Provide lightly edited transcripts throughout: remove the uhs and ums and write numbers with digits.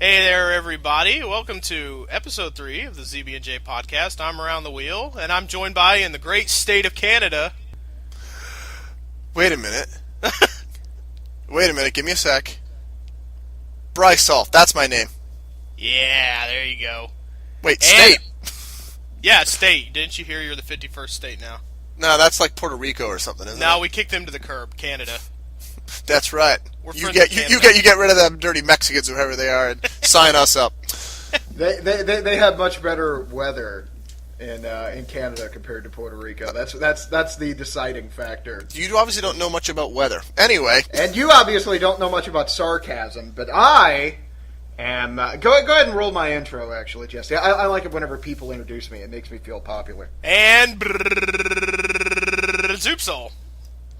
Hey there, everybody. Welcome to episode 3 of the ZB&J podcast. I'm Around the Wheel, and I'm joined by, in the great state of Canada... Wait a minute. Give me a sec. Bryce Salt, that's my name. Yeah, there you go. Wait, state? Yeah, state. Didn't you hear you're the 51st state now? No, that's like Puerto Rico or something, isn't it? No, we kicked them to the curb. Canada. That's right. We're You get rid of them dirty Mexicans, whoever they are, and sign us up. They have much better weather in Canada compared to Puerto Rico. That's the deciding factor. You obviously don't know much about weather. Anyway. And you obviously don't know much about sarcasm, but I am... go ahead and roll my intro, actually, Jesse. I like it whenever people introduce me. It makes me feel popular. And... Zoopsol.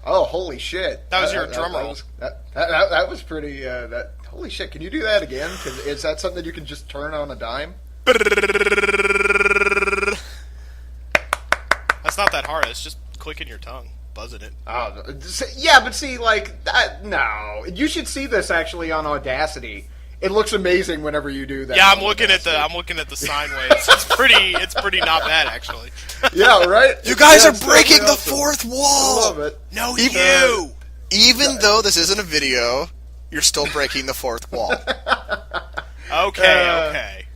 Oh, holy shit. That was your drum roll. That was pretty... holy shit, can you do that again? Is that something that you can just turn on a dime? That's not that hard. It's just clicking your tongue, buzzing it. Oh, yeah, but see, like, no. You should see this, actually, on Audacity. It looks amazing whenever you do that. Yeah, I'm looking at the sine waves. It's pretty not bad, actually. Yeah, right? You guys are breaking the fourth wall! I love it. No, you! Even though this isn't a video, you're still breaking the fourth wall. Okay.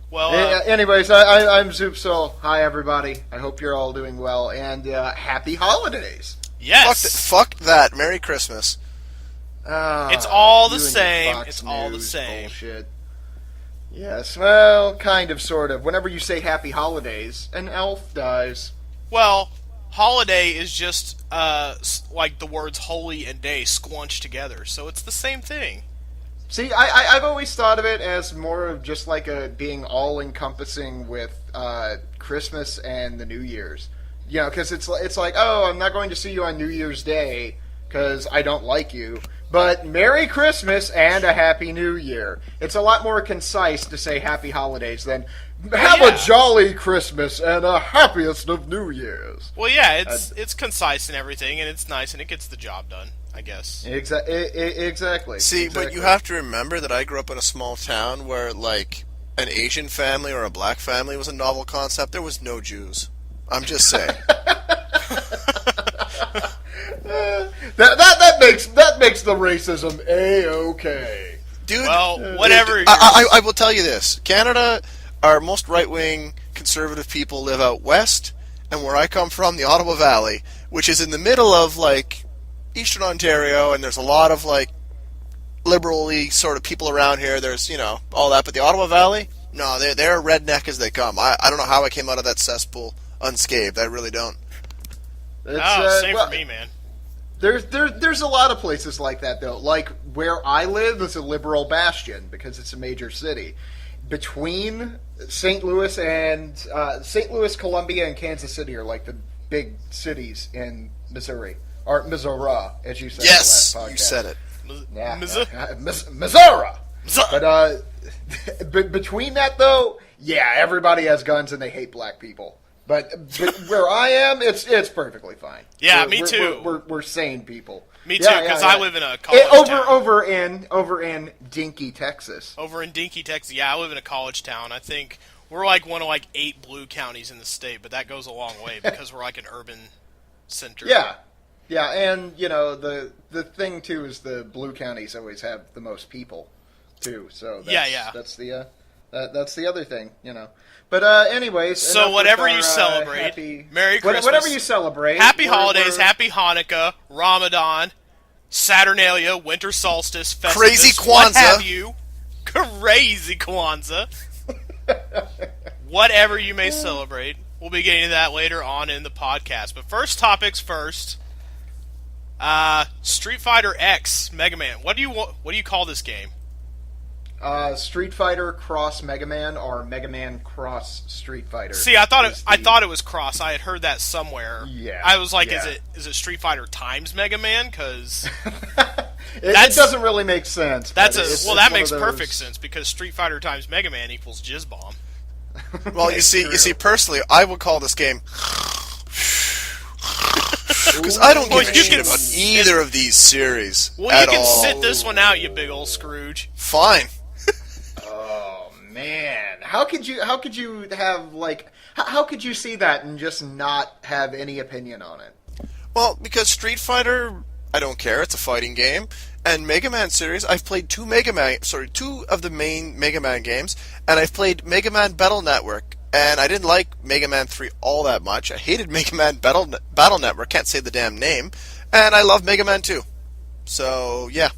Well, anyways, I'm Zoopsol. Hi, everybody. I hope you're all doing well, and happy holidays. Yes! Fuck that. Merry Christmas. It's all the same. It's all the same. Bullshit. Yes, well, kind of, sort of. Whenever you say happy holidays, an elf dies. Well, holiday is just like the words holy and day squunched together, so it's the same thing. See, I've always thought of it as more of just like being all-encompassing with Christmas and the New Year's. You know, because it's like, oh, I'm not going to see you on New Year's Day because I don't like you. But Merry Christmas and a Happy New Year. It's a lot more concise to say Happy Holidays than have a jolly Christmas and a happiest of New Years. Well, yeah, it's concise and everything, and it's nice, and it gets the job done, I guess. Exactly. See, exactly. But you have to remember that I grew up in a small town where, like, an Asian family or a black family was a novel concept. There was no Jews. I'm just saying. That makes the racism A-okay. Dude, well, whatever. I will tell you this. Canada, our most right-wing conservative people live out west, and where I come from, the Ottawa Valley, which is in the middle of, like, Eastern Ontario, and there's a lot of, like, liberally sort of people around here. There's, you know, all that. But the Ottawa Valley, no, they're redneck as they come. I don't know how I came out of that cesspool unscathed. I really don't. Same for me, man. There's a lot of places like that, though. Like, where I live is a liberal bastion, because it's a major city. Between St. Louis, Columbia, and Kansas City are like the big cities in Missouri. Or Missouri, as you said in the last podcast. You said it. Missouri! But between that, though, yeah, everybody has guns and they hate black people. But where I am, it's perfectly fine. Yeah, me too. We're sane people. Me too, because I live in a college town. Over in Dinky, Texas. Over in Dinky, Texas. Yeah, I live in a college town. I think we're like one of like 8 blue counties in the state, but that goes a long way because we're like an urban center. Yeah, and you know the thing too is the blue counties always have the most people too. So that's the other thing, you know. But anyways, so whatever you celebrate, Merry Christmas. Whatever you celebrate, Happy Holidays, Happy Hanukkah, Ramadan, Saturnalia, Winter Solstice, Festivus, Crazy Kwanzaa. What have you? Crazy Kwanzaa. Whatever you may celebrate. We'll be getting to that later on in the podcast. But first topics first. Street Fighter X Mega Man. What do you call this game? Street Fighter Cross Mega Man or Mega Man Cross Street Fighter. See, I thought it was Cross. I had heard that somewhere. Yeah. I was like, is it Street Fighter times Mega Man? Because it doesn't really make sense. That makes perfect sense because Street Fighter times Mega Man equals Jizz Bomb. Well, you see, personally, I would call this game because I don't give a shit about either of these series. Well, you can sit this one out, you big old Scrooge. Fine. How could you have like how could you see that and just not have any opinion on it? Well, because Street Fighter, I don't care. It's a fighting game. And Mega Man series, I've played two of the main Mega Man games, and I've played Mega Man Battle Network. And I didn't like Mega Man 3 all that much. I hated Mega Man Battle Network, can't say the damn name. And I love Mega Man 2. So, yeah.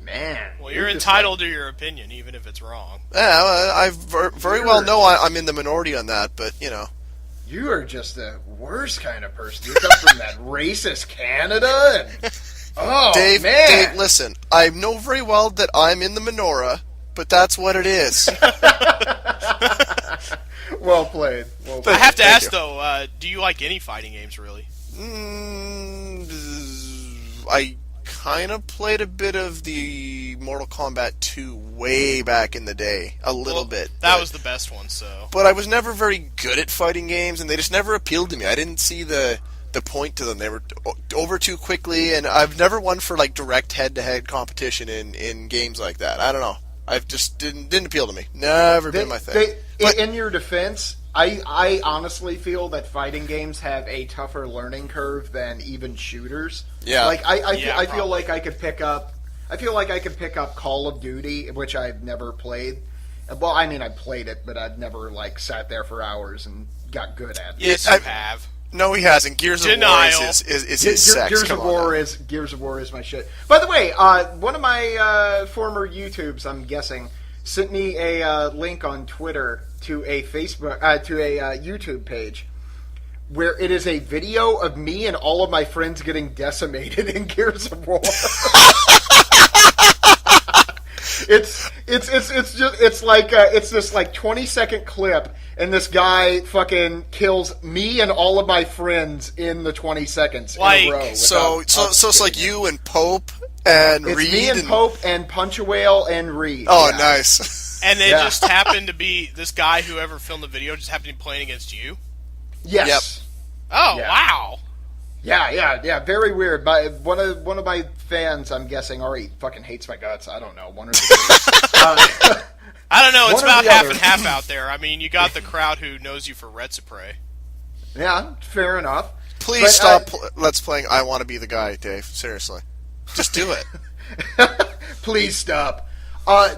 Man. Well, you're entitled to your opinion, even if it's wrong. Yeah, I very well know I'm in the minority on that, but, you know. You are just the worst kind of person. You come from that racist Canada and... Oh, Dave, man. Dave, listen, I know very well that I'm in the menorah, but that's what it is. Well played. Well played. I have to Thank ask, you. though, do you like any fighting games, really? I kind of played a bit of the Mortal Kombat 2 way back in the day. A little bit. That was the best one, so... But I was never very good at fighting games, and they just never appealed to me. I didn't see the point to them. They were over too quickly, and I've never won for like direct head-to-head competition in games like that. I don't know. I've just didn't appeal to me. Never been my thing. But in your defense, I honestly feel that fighting games have a tougher learning curve than even shooters. Yeah. Like Yeah, I feel like I could pick up. I feel like I could pick up Call of Duty, which I've never played. Well, I mean, I played it, but I've never like sat there for hours and got good at it. Yes, you have. No, he hasn't. Gears of War is his sex. Gears Come of on War now. is my shit. By the way, one of my former YouTubes, I'm guessing, sent me a link on Twitter to a YouTube page where it is a video of me and all of my friends getting decimated in Gears of War. It's this like 20-second clip, and this guy fucking kills me and all of my friends in the 20 seconds in a row. So it's like you and Pope and It's Reed. me and Pope and Punch a Whale and Reed. Oh, yeah. nice. And it just happened to be this guy, whoever filmed the video, just happened to be playing against you? Yes. Oh, Yeah. wow. Yeah. Very weird. One of my fans, I'm guessing, already fucking hates my guts. I don't know. One or the two. I don't know. It's One or about the half other. and half out there. I mean, you got the crowd who knows you for Retsupre. Yeah, fair enough. Please But, stop Let's playing I Want to Be the Guy, Dave. Seriously. Just do it. Please stop. I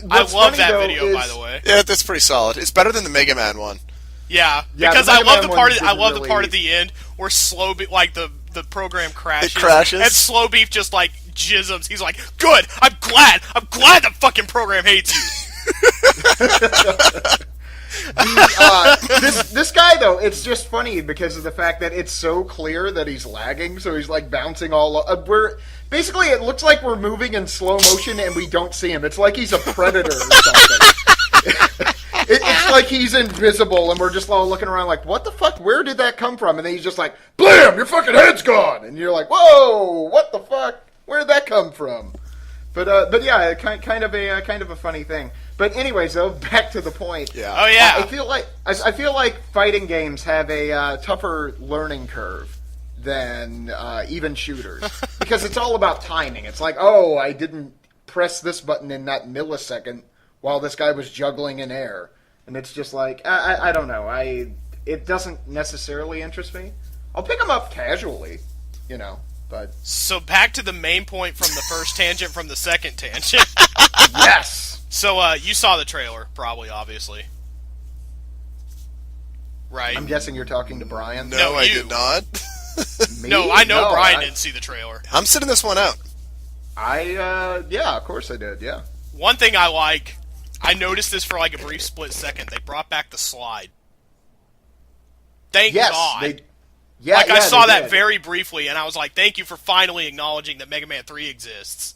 What's love funny, that though, video, is- by the way. Yeah, that's pretty solid. It's better than the Mega Man one. Yeah, Yeah, because the I Mega love Man the part. one I love the didn't part really- at the end where the program crashes. It crashes. And Slow Beef just like jisms. He's like, "Good. I'm glad the fucking program hates you." This guy though, it's just funny because of the fact that it's so clear that he's lagging, so he's like bouncing all. We're basically it looks like we're moving in slow motion and we don't see him. It's like he's a predator or something. It's like he's invisible and we're just all looking around like, what the fuck? Where did that come from? And then he's just like, blam! Your fucking head's gone, and you're like, whoa! What the fuck? Where did that come from? But yeah, kind of a funny thing. But anyways, though, back to the point. Yeah. Oh yeah. I feel like fighting games have a tougher learning curve than even shooters because it's all about timing. It's like, oh, I didn't press this button in that millisecond while this guy was juggling in air, and it's just like I don't know. It doesn't necessarily interest me. I'll pick them up casually, you know. But So back to the main point from the first tangent from the second tangent. yes. So you saw the trailer, probably, obviously, right? I'm guessing you're talking to Brian. No, I you. did not. Me? No, I know No, Brian didn't see the trailer. I'm sitting this one out. Yeah, of course I did. Yeah. One thing I like, I noticed this for like a brief split second. They brought back the slide. Thank Yes. God. Yeah. I saw they that did. very briefly, and I was like, thank you for finally acknowledging that Mega Man 3 exists.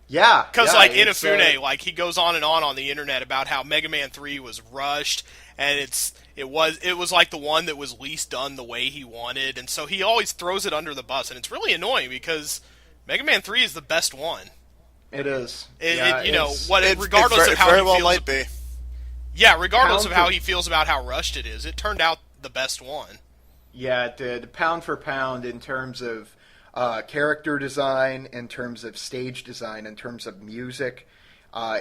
Yeah. Because, yeah, like, it's, Inafune, like, he goes on and on the internet about how Mega Man 3 was rushed, and it was like the one that was least done the way he wanted, and so he always throws it under the bus, and it's really annoying because Mega Man 3 is the best one. It is. Regardless of how very he well feels, might be. yeah, regardless Pound of how for- he feels about how rushed it is, it turned out the best one. Yeah, it did. Pound for pound in terms of character design, in terms of stage design, in terms of music.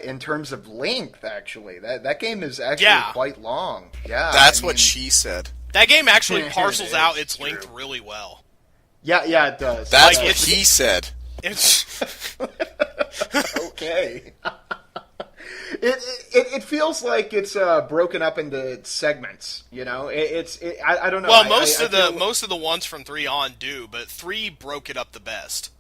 in terms of length, actually. That game is actually quite long. Yeah, That's what she said. That game actually parcels out its true. length really well. Yeah, it does. That's what he said. It's Okay. It feels like it's broken up into segments. You know, I don't know. Well, most of the ones from 3 on do, but 3 broke it up the best.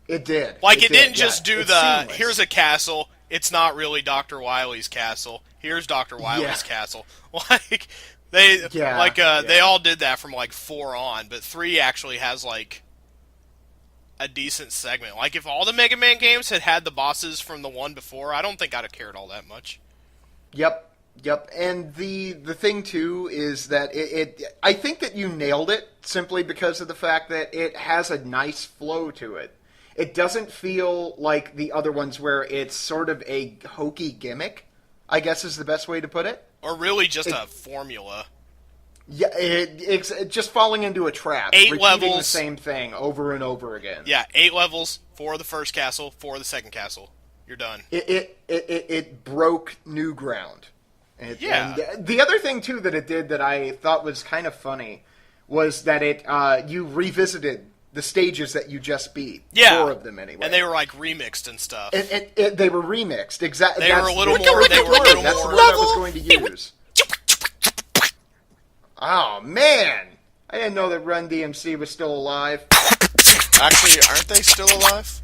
It did. Like it didn't just do it's the seamless. here's a castle. It's not really Dr. Wily's castle. Here's Dr. Wily's castle. Like they all did that from like 4 on, but 3 actually has like a decent segment. Like if all the Mega Man games had the bosses from the one before, I don't think I'd have cared all that much. Yep. And the thing too is that I think that you nailed it simply because of the fact that it has a nice flow to it. It doesn't feel like the other ones where it's sort of a hokey gimmick, I guess is the best way to put it. Or really just a formula. Yeah, it's just falling into a trap. 8 repeating levels. the same thing over and over again. Yeah, 8 levels for the first castle, for the second castle. You're done. It broke new ground. And the other thing, too, that it did that I thought was kind of funny was that you revisited the stages that you just beat. Yeah. 4 of them, anyway. And they were, like, remixed and stuff. They were remixed. Exactly. They were a little more... That's the word I level. was going to use. Oh, man! I didn't know that Run DMC was still alive. Actually, aren't they still alive?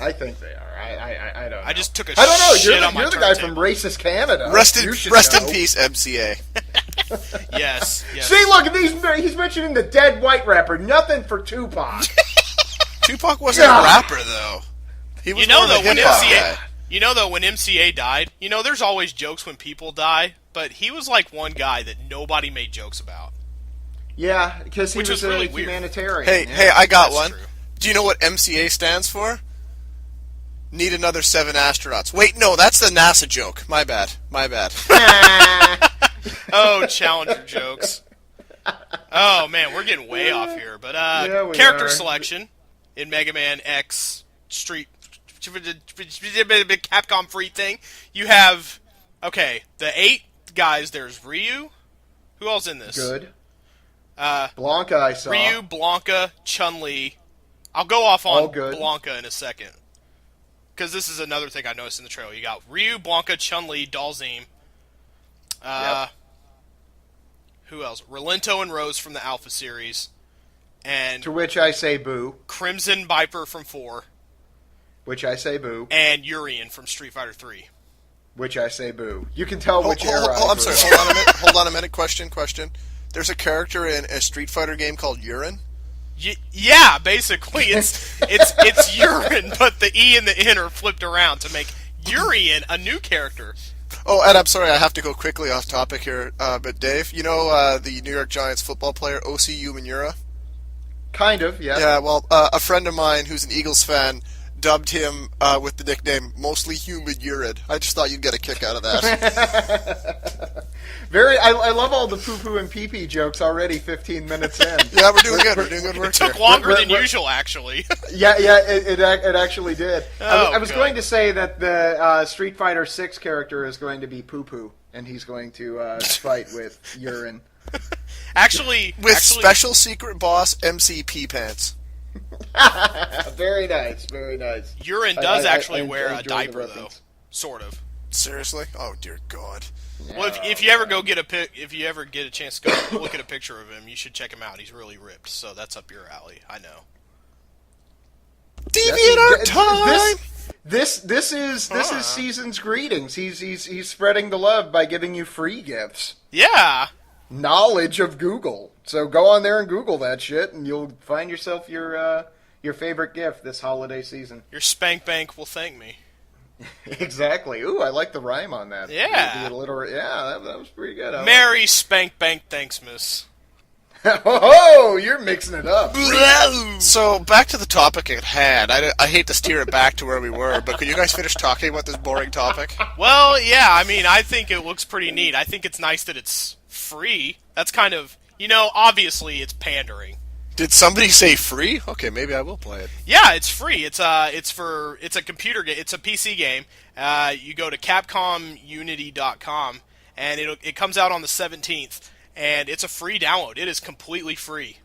I think they are. I don't know. I just took a I don't know. shit on my You're the guy turntable. from Racist Canada. Rest in know. peace, MCA. Yes. See, look, he's mentioning the dead white rapper. Nothing for Tupac. Tupac wasn't a rapper, though. He was more of a when hip-hop guy. when MCA died, there's always jokes when people die, but he was like one guy that nobody made jokes about. Yeah, because he Which was was really a weird. humanitarian. Hey, I got That's one. true. Do you know what MCA stands for? Need another 7 astronauts. Wait, no, that's the NASA joke. My bad. Oh, Challenger jokes. Oh, man, we're getting way off here. But we character are. selection in Mega Man X Street Capcom free thing. You have, the 8 guys. There's Ryu. Who else in this? Good. Blanca, I saw. Ryu, Blanca, Chun-Li. I'll go off on All good. Blanca in a second. Because this is another thing I noticed in the trailer. You got Ryu, Blanca, Chun-Li, Dalzim. Who else? Relento and Rose from the Alpha series. And To which I say boo. Crimson Viper from 4. Which I say boo. And Urien from Street Fighter 3. Which I say boo. You can tell which era I'm grew sorry. up. Hold on a minute. Question. There's a character in a Street Fighter game called Urine. Yeah, basically, it's urine, but the E and the N are flipped around to make Urien a new character. Oh, and I'm sorry, I have to go quickly off topic here, but Dave, you know the New York Giants football player O.C. Umenyiora? Kind of, yeah. Yeah, well, a friend of mine who's an Eagles fan dubbed him with the nickname Mostly Humid Urine. I just thought you'd get a kick out of that. I love all the poo-poo and pee-pee jokes already 15 minutes in. Yeah, we're doing good. We're doing good work It took here. longer than usual, actually. Yeah, it actually did. I was God. going to say that the Street Fighter 6 character is going to be Poo-Poo, and he's going to fight with Urine. Actually, Special secret boss MC Pee Pants. Very nice, very nice. Urine does actually I wear a enjoy the diaper, though. reference. Sort of. Seriously? Oh, dear God. Well, if you ever if you ever get a chance to go look at a picture of him, you should check him out. He's really ripped, so that's up your alley. I know. Deviant time! This is season's greetings. He's spreading the love by giving you free gifts. Yeah. Knowledge of Google. So go on there and Google that shit, and you'll find yourself your favorite gift this holiday season. Your spank bank will thank me. Exactly. Ooh, I like the rhyme on that. Yeah. That was pretty good. I Merry spank bank thanksmas. Oh, you're mixing it up. So, back to the topic at hand. I hate to steer it back to where we were, but could you guys finish talking about this boring topic? Well, yeah, I mean, I think it looks pretty neat. I think it's nice that it's free. That's kind of, obviously it's pandering. Did somebody say free? Okay, maybe I will play it. Yeah, it's free. It's a computer game. It's a PC game. You go to CapcomUnity.com, and it comes out on the 17th, and it's a free download. It is completely free.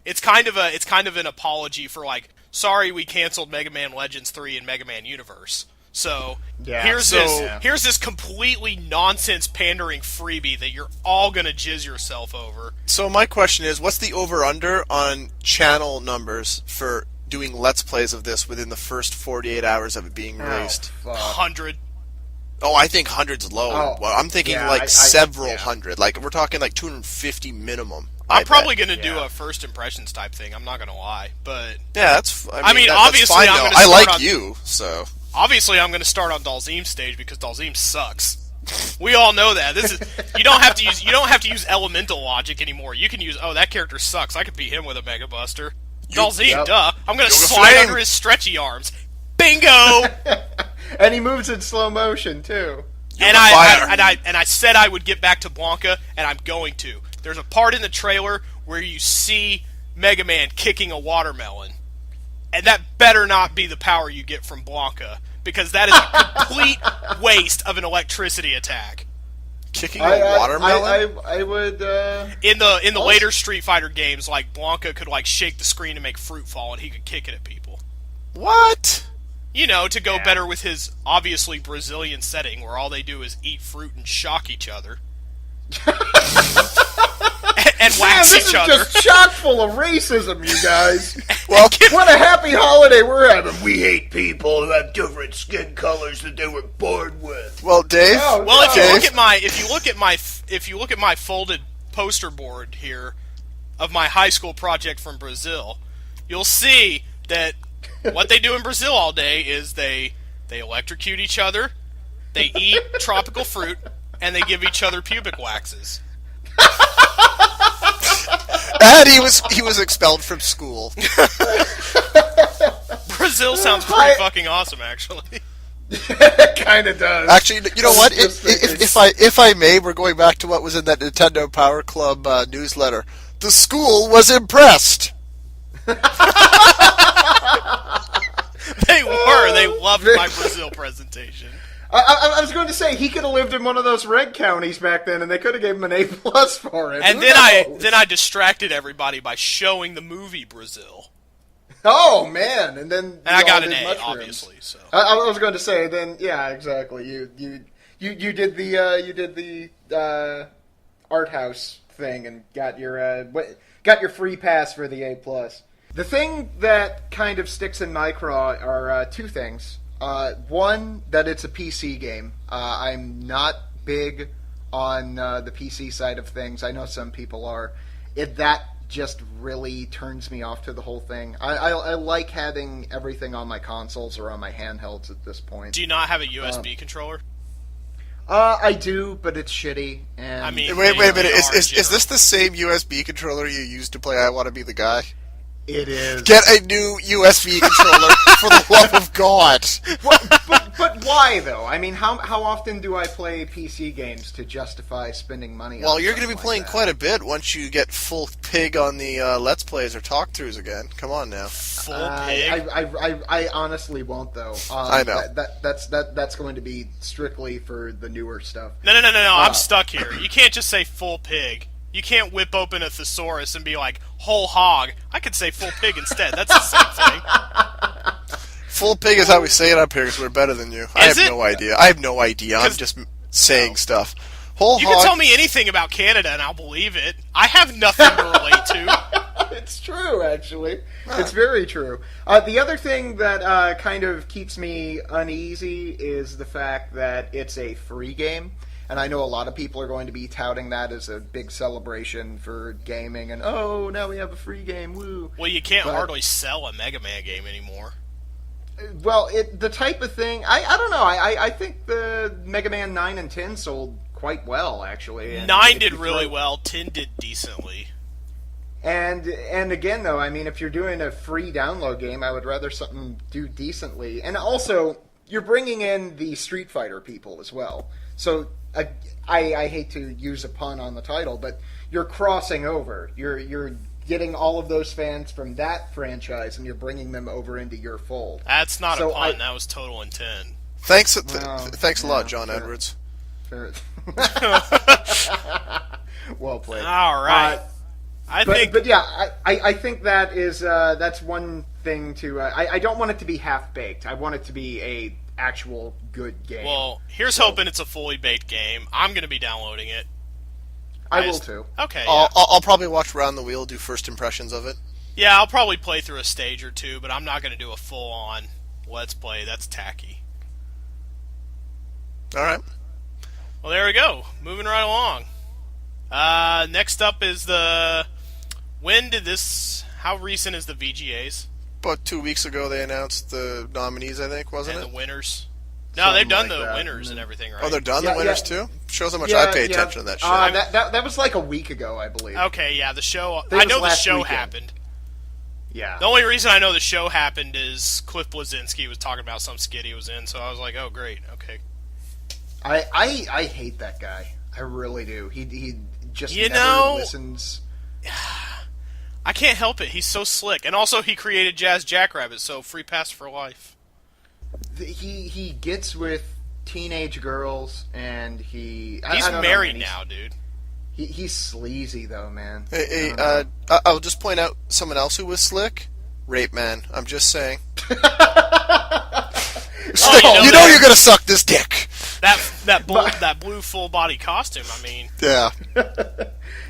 It's kind of an apology for like, sorry we canceled Mega Man Legends 3 and Mega Man Universe. So here's this completely nonsense pandering freebie that you're all gonna jizz yourself over. So my question is, what's the over/under on channel numbers for doing Let's Plays of this within the first 48 hours of it being released? 100. Oh, I think 100's low. Oh, well, I'm thinking several hundred. Like, we're talking like 250 minimum. I'm probably going to do a first impressions type thing. I'm not going to lie, but yeah, that's. Obviously, that's fine, I'm going to I like you, so obviously I'm going to start on Dalzim's stage because Dalzim sucks. We all know that. This is you don't have to use elemental logic anymore. You can use that character sucks. I could beat him with a Mega Buster. Dalzim, duh. I'm going to slide under his stretchy arms. Bingo. And he moves in slow motion too. And I said I would get back to Blanca, and I'm going to. There's a part in the trailer where you see Mega Man kicking a watermelon. And that better not be the power you get from Blanca, because that is a complete waste of an electricity attack. Kicking a watermelon? I would... In the later Street Fighter games, like, Blanca could, like, shake the screen and make fruit fall, and he could kick it at people. What? You know, to go better with his obviously Brazilian setting, where all they do is eat fruit and shock each other. and wax each other. This is just chock full of racism, you guys. Well, what a happy holiday we're having. We hate people who have different skin colors that they were born with. Well, Dave. If you look at my folded poster board here of my high school project from Brazil, you'll see that what they do in Brazil all day is they electrocute each other, they eat tropical fruit, and they give each other pubic waxes. And he was expelled from school. Brazil sounds pretty fucking awesome, actually. It kind of does. Actually, you know what? If I may, we're going back to what was in that Nintendo Power Club newsletter. The school was impressed. They were. They loved my Brazil presentation. I was going to say, he could have lived in one of those red counties back then, and they could have gave him an A+ for it. And then I distracted everybody by showing the movie Brazil. Oh man! And I got an A, obviously. So I was going to say, then yeah, exactly. You did the art house thing and got your free pass for the A+. The thing that kind of sticks in my craw are two things. One, that it's a PC game. I'm not big on the PC side of things. I know some people are. That just really turns me off to the whole thing. I like having everything on my consoles or on my handhelds at this point. Do you not have a USB controller? I do, but it's shitty. And I mean, wait a minute. Is this the same USB controller you used to play I Want to Be the Guy? It is. Get a new USB controller, for the love of God. But why, though? I mean, how often do I play PC games to justify spending money on Well, you're going to be like playing that? quite a bit once you get full pig on the Let's Plays or talk-throughs again. Come on now. Full pig? I honestly won't, though. I know. That's going to be strictly for the newer stuff. No. I'm stuck here. You can't just say full pig. You can't whip open a thesaurus and be like, whole hog. I could say full pig instead. That's the same thing. Full pig is how we say it up here because we're better than you. I have no idea. I'm just saying stuff. Whole you hog. can tell me anything about Canada and I'll believe it. I have nothing to relate to. It's true, actually. It's very true. The other thing that kind of keeps me uneasy is the fact that it's a free game. And I know a lot of people are going to be touting that as a big celebration for gaming, and oh, now we have a free game, woo. Well, you can't hardly sell a Mega Man game anymore. Well, the type of thing, I don't know, I think the Mega Man 9 and 10 sold quite well, actually. And 9 did really well, 10 did decently. And again, though, I mean, if you're doing a free download game, I would rather something do decently. And also, you're bringing in the Street Fighter people as well. So I hate to use a pun on the title, but you're crossing over. You're getting all of those fans from that franchise and you're bringing them over into your fold. That's not a pun. That was total intent. Thanks a lot, John Edwards. Fair. Well played. All right. But yeah, I think that is that's one thing to. I don't want it to be half baked. I want it to be a actual good game. Well, here's hoping it's a fully baked game. I'm going to be downloading it. I will too. Okay. Yeah. I'll probably watch Round the Wheel, do first impressions of it. Yeah, I'll probably play through a stage or two, but I'm not going to do a full-on Let's Play. That's tacky. All right. Well, there we go. Moving right along. Next up is how recent is the VGAs? About 2 weeks ago they announced the nominees, I think, wasn't and it? the winners. No, they've done like the that. winners and everything, right? Oh, they're done, the winners too? Shows how much Yeah, I pay attention to that shit. That was like a week ago, I believe. Okay, yeah, the show. It was I know the last show weekend. happened. Yeah. The only reason I know the show happened is Cliff Bleszinski was talking about some skit he was in, so I was like, oh, great, okay. I hate that guy. I really do. He just You never know- listens. I can't help it. He's so slick. And also, he created Jazz Jackrabbit, so free pass for life. He gets with teenage girls, and He's I don't know, married man. now, dude. He's sleazy, though, man. Hey, I don't know. I'll just point out someone else who was slick. Rape Man. I'm just saying. Oh, you know you're gonna suck this dick. That blue full body costume. I mean, Yeah.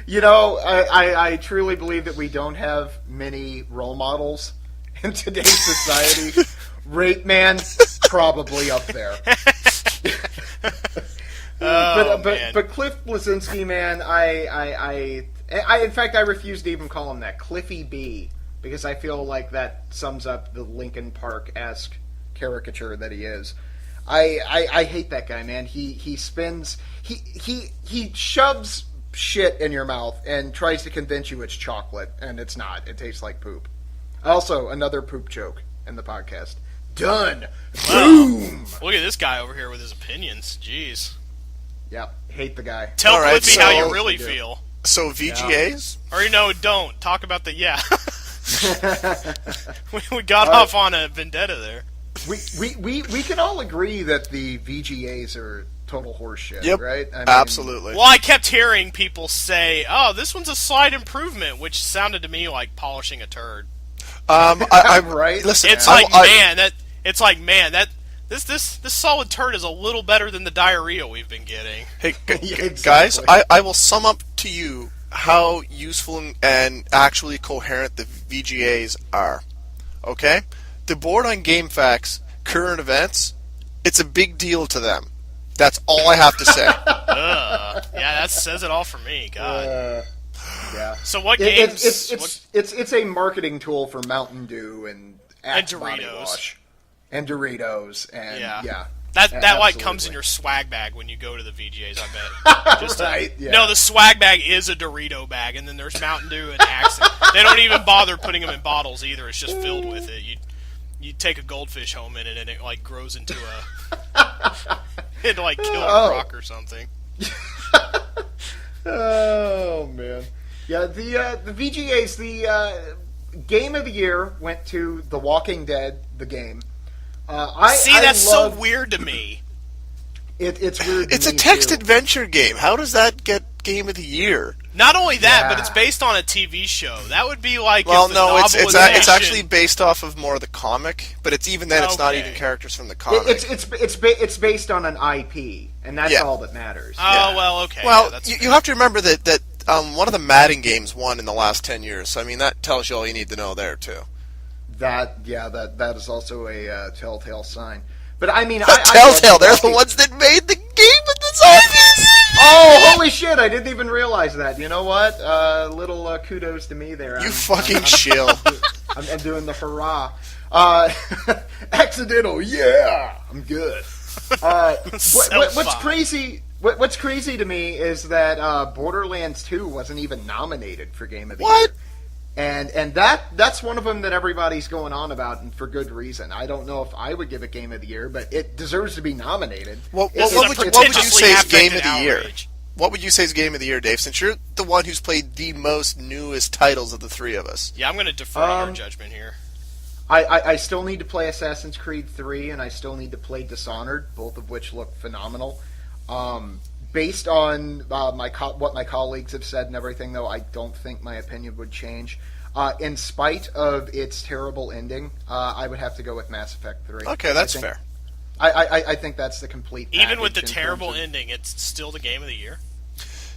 You know, I truly believe that we don't have many role models in today's society. Rape Man, probably up there. But Cliff Bleszinski, man, I in fact I refuse to even call him that. Cliffy B, because I feel like that sums up the Linkin Park-esque caricature that he is. I hate that guy, man. He spins he shoves shit in your mouth and tries to convince you it's chocolate, and it's not. It tastes like poop. Also, another poop joke in the podcast. Done. Boom. look at this guy over here with his opinions. Jeez. Yeah, hate the guy. Tell All right, Cliffy how so- you really feel. So VGAs? Or no, don't. Talk about the we got off on a vendetta there. We can all agree that the VGAs are total horseshit, Yep. right? I mean, Absolutely. Well, I kept hearing people say, "Oh, this one's a slight improvement," which sounded to me like polishing a turd. I'm Right? Listen, It's like, man, this solid turd is a little better than the diarrhea we've been getting. Hey, Yeah, guys, exactly. I will sum up to you how useful and actually coherent the VGAs are. Okay? The board on GameFAQs, current events, it's a big deal to them. That's all I have to say. Yeah, that says it all for me. God. Yeah. So what games? It's a marketing tool for Mountain Dew and Axe Body Doritos. Wash and Doritos and Yeah. That like comes in absolutely. your swag bag when you go to the VGAs, I bet. Just Right, yeah. No, the swag bag is a Dorito bag, and then there's Mountain Dew and Axe. They don't even bother putting them in bottles either. It's just filled with it. You take a goldfish home in it, and it like grows into it'd like kill a croc or something. Oh man, yeah. The VGAs, the game of the year went to The Walking Dead, the game. That's love, so weird to me. It's weird. To It's a me, text too. adventure game. How does that get Game of the Year? Not only that, but Yeah. it's based on a TV show. That would be like Well, if the no, it's novelization- actually based off of more of the comic, but it's even then it's not Okay. even characters from the comic. It's based on an IP, and that's Yeah. all that matters. Oh well, okay. Well, yeah, that's you have to remember that one of the Madden games won in the last 10 years. So I mean that tells you all you need to know there too. That is also a telltale sign. But I mean, Telltale, they're the ones that made the game with the zombies. Oh, holy shit! I didn't even realize that. You know what? Little kudos to me there. You fucking chill. I'm doing the hurrah. Accidental, yeah. I'm good. What's fun. crazy? What's crazy to me is that Borderlands 2 wasn't even nominated for Game of the What? Year. And that's one of them that everybody's going on about, and for good reason. I don't know if I would give it Game of the Year, but it deserves to be nominated. What This is would a you pretentiously say is Game of affected the Year? outrage. What would you say is game of the year, Dave? Since you're the one who's played the most newest titles of the three of us. Yeah, I'm going to defer to your judgment here. I still need to play Assassin's Creed 3, and I still need to play Dishonored, both of which look phenomenal. Based on what my colleagues have said and everything, though, I don't think my opinion would change. In spite of its terrible ending, I would have to go with Mass Effect 3. Okay, that's fair. I think that's the complete package. Even with the terrible ending, it's still the game of the year?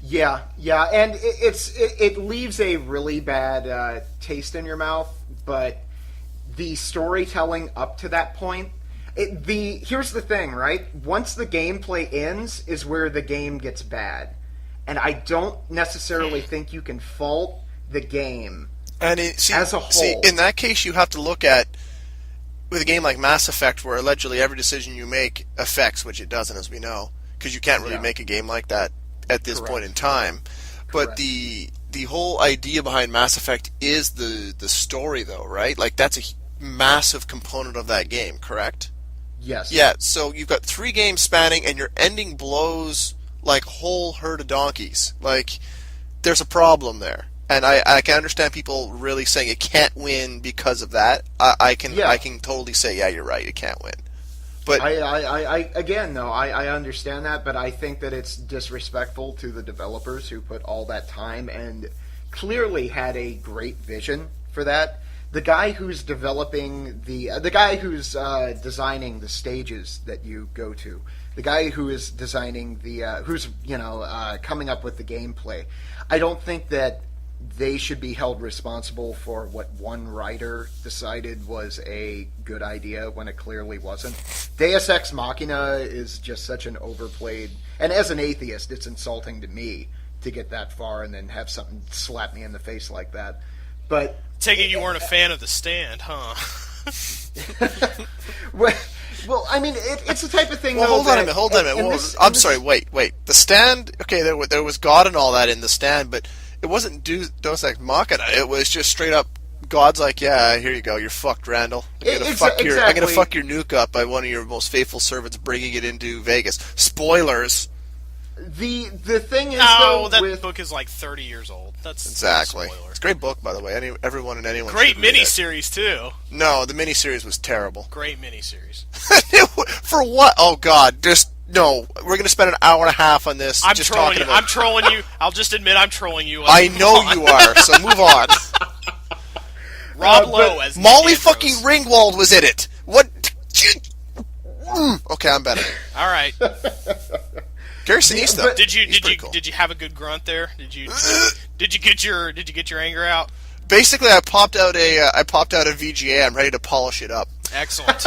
Yeah, and it leaves a really bad taste in your mouth, but the storytelling up to that point, here's the thing, right? Once the gameplay ends is where the game gets bad. And I don't necessarily think you can fault the game as a whole. See, in that case, you have to look at, with a game like Mass Effect, where allegedly every decision you make affects, which it doesn't, as we know, because you can't really make a game like that at this point in time. But the whole idea behind Mass Effect is the story, though, right? Like, that's a massive component of that game, correct? Yes. Yeah, so you've got 3 games spanning, and your ending blows like a whole herd of donkeys. Like, there's a problem there. And I can understand people really saying it can't win because of that. I can totally say, yeah, you're right, it can't win. But I again, though, I understand that, but I think that it's disrespectful to the developers who put all that time and clearly had a great vision for that. The guy who's developing the guy who's designing the stages that you go to, the guy who is designing who's coming up with the gameplay, I don't think that they should be held responsible for what one writer decided was a good idea when it clearly wasn't. Deus Ex Machina is just such an overplayed, and as an atheist, it's insulting to me to get that far and then have something slap me in the face like that. But take it you weren't a fan of The Stand, huh? well, I mean, it's the type of thing. Well, hold on a minute. I'm sorry. Wait. The Stand. Okay, there was God and all that in The Stand, but it wasn't Deus Ex Machina. It was just straight up. God's like, yeah, here you go. You're fucked, Randall. I'm gonna fuck your nuke up by one of your most faithful servants, bringing it into Vegas. Spoilers. The thing is, that book is like 30 years old. That's exactly. A spoiler. It's a great book, by the way. Everyone and anyone. Great should read it. miniseries too. No, the miniseries was terrible. Great miniseries. For what? Oh God, no. We're gonna spend an hour and a half on this. I'm trolling you. I'll just admit I'm trolling you. I know you are. So move on. Rob Lowe as Molly fucking Ringwald was in it. What? Okay, I'm better. All right. Gary Sinise, though. Did you have a good grunt there? Did you get your anger out? Basically, I popped out a VGA. I'm ready to polish it up. Excellent.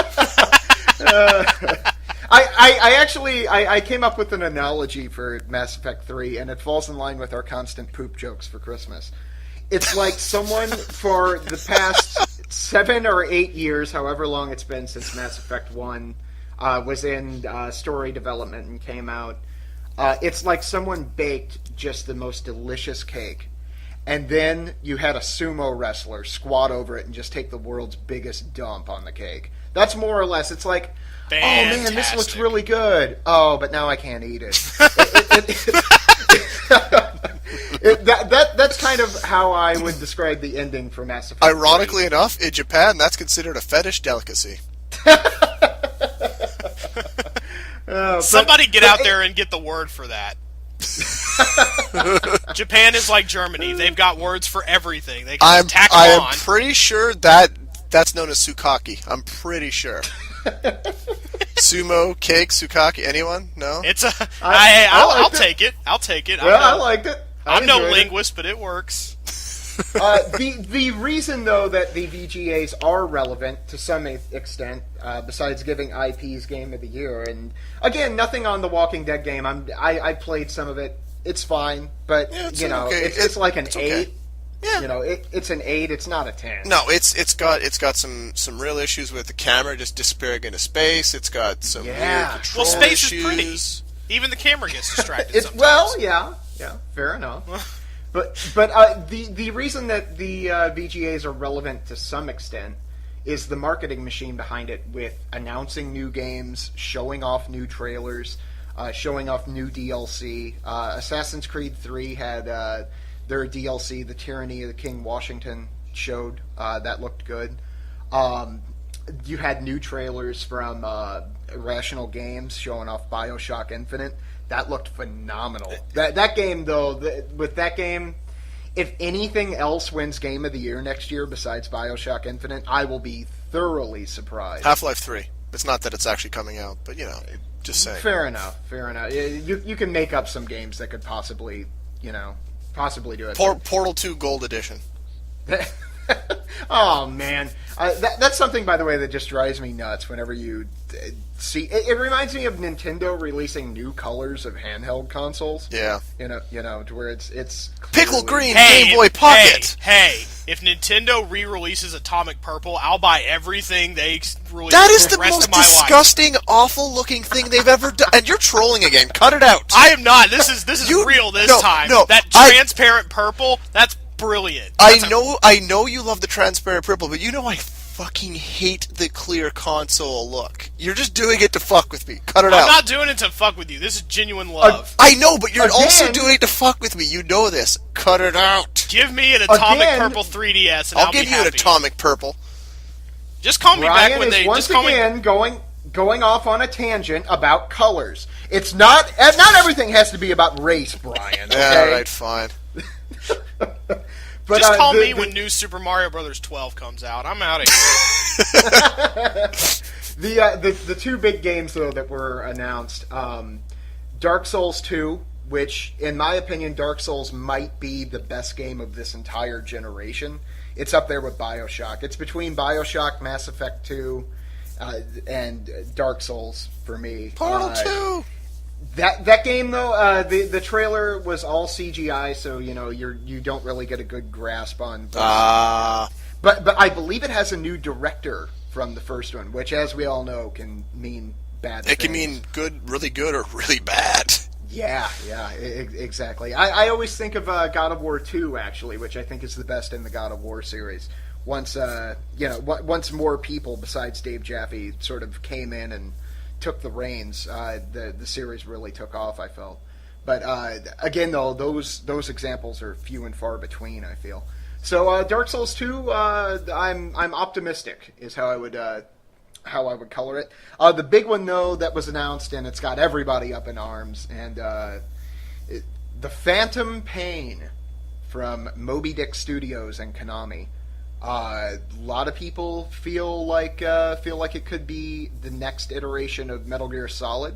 I came up with an analogy for Mass Effect 3, and it falls in line with our constant poop jokes for Christmas. It's like someone for the past 7 or 8 years, however long it's been since Mass Effect 1 was in story development and came out. It's like someone baked just the most delicious cake, and then you had a sumo wrestler squat over it and just take the world's biggest dump on the cake. That's more or less. It's like, fantastic. Oh man, this looks really good. Oh, but now I can't eat it. That's kind of how I would describe the ending for Mass Effect. Ironically enough, in Japan, that's considered a fetish delicacy. Somebody get out there and get the word for that. Japan is like Germany. They've got words for everything. They can tack them on. I'm pretty sure that's known as Sukaki. I'm pretty sure. Sumo, cake, Sukaki. Anyone? No? I'll take it. I'll take it. I liked it. I'm no linguist, but it works. The reason, though, that the VGAs are relevant to some extent, besides giving IP's Game of the Year, and again, nothing on the Walking Dead game. I played some of it. It's fine, but it's like an 8. Yeah. It's an 8. It's not a 10. No, it's got some real issues with the camera just disappearing into space. It's got some weird control space issues. Is pretty. Even the camera gets distracted. Yeah, fair enough. But the reason that the VGAs are relevant to some extent is the marketing machine behind it, with announcing new games, showing off new trailers. showing off new DLC. Assassin's Creed 3 had their DLC, The Tyranny of the King Washington, showed. That looked good. You had new trailers from Irrational Games showing off BioShock Infinite. That looked phenomenal. That game, though, with that game, if anything else wins Game of the Year next year besides BioShock Infinite, I will be thoroughly surprised. Half-Life 3. It's not that it's actually coming out, but, just saying. Fair enough. You can make up some games that could possibly do it. Portal 2 Gold Edition. Oh, man. That's something, by the way, that just drives me nuts whenever you see... It reminds me of Nintendo releasing new colors of handheld consoles. Yeah. To where it's Pickle clearly... Green Game Boy Pocket! Hey, if Nintendo re-releases Atomic Purple, I'll buy everything they release. That is the the rest most of my life. disgusting, awful-looking thing they've ever done. And you're trolling again. Cut it out. I am not. This is real this time. No, that transparent purple, that's brilliant. I know you love the transparent purple, but I fucking hate the clear console look. You're just doing it to fuck with me. Cut it out. I'm not doing it to fuck with you. This is genuine love. I know, but you're also doing it to fuck with me. You know this. Cut it out. Give me an Atomic Purple 3DS, and I'll give be you happy. an Atomic Purple. Just call me Brian back when they... once just call again me... going off on a tangent about colors. It's not everything has to be about race, Brian. Okay? Yeah, all right, fine. But, just call me when new Super Mario Bros. 12 comes out. I'm out of here. The two big games, though, that were announced, Dark Souls 2, which, in my opinion, Dark Souls might be the best game of this entire generation. It's up there with BioShock. It's between BioShock, Mass Effect 2, and Dark Souls for me. Portal 2! That game, though, the trailer was all CGI, so you don't really get a good grasp on. But I believe it has a new director from the first one, which, as we all know, can mean bad things. It can mean good, really good, or really bad. Yeah, exactly. I always think of God of War 2, actually, which I think is the best in the God of War series. Once more people besides Dave Jaffe sort of came in and took the reins, the series really took off, I felt. But again, though, those examples are few and far between, I feel. So Dark Souls 2, I'm optimistic, is how I would color it. The big one, though, that was announced, and it's got everybody up in arms, and the Phantom Pain from Moby Dick Studios and Konami. A lot of people feel like it could be the next iteration of Metal Gear Solid,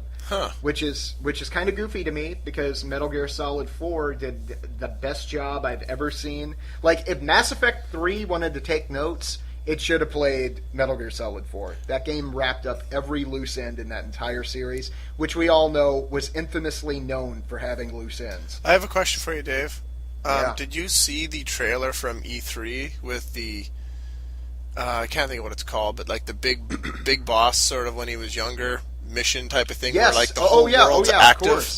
which is kind of goofy to me because Metal Gear Solid 4 did the best job I've ever seen. Like, if Mass Effect 3 wanted to take notes, it should have played Metal Gear Solid 4. That game wrapped up every loose end in that entire series, which we all know was infamously known for having loose ends. I have a question for you, Dave. Yeah. Did you see the trailer from E3 with the I can't think of what it's called, but like the big boss sort of when he was younger mission type of thing, Yes. where like the whole world's active?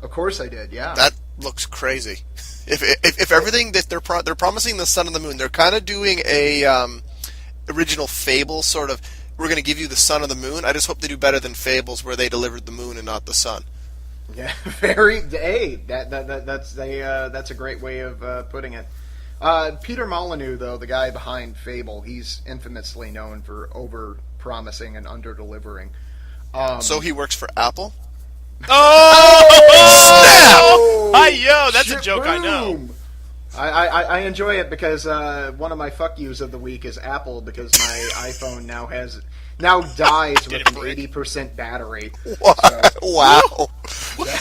Of course I did, yeah. That looks crazy. If everything that they're promising the sun and the moon, they're kind of doing a original Fable sort of. We're going to give you the sun and the moon. I just hope they do better than Fables, where they delivered the moon and not the sun. Yeah, that's a great way of putting it. Peter Molyneux, though, the guy behind Fable, he's infamously known for over-promising and under-delivering. So he works for Apple? Oh! Snap! Hi-yo, that's a joke I know. I enjoy it because one of my fuck-yous of the week is Apple, because my iPhone now dies with an 80% battery. Wow.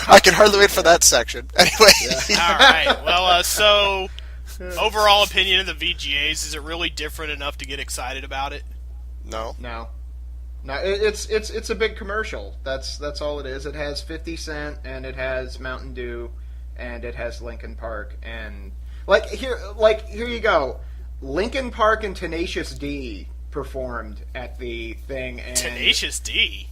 I can hardly wait for that section. Anyway. All right. Well, so overall opinion of the VGAs, is it really different enough to get excited about it? No. It's a big commercial. That's all it is. It has 50 Cent, and it has Mountain Dew, and it has Linkin Park, and here you go. Linkin Park and Tenacious D performed at the thing, and Tenacious D?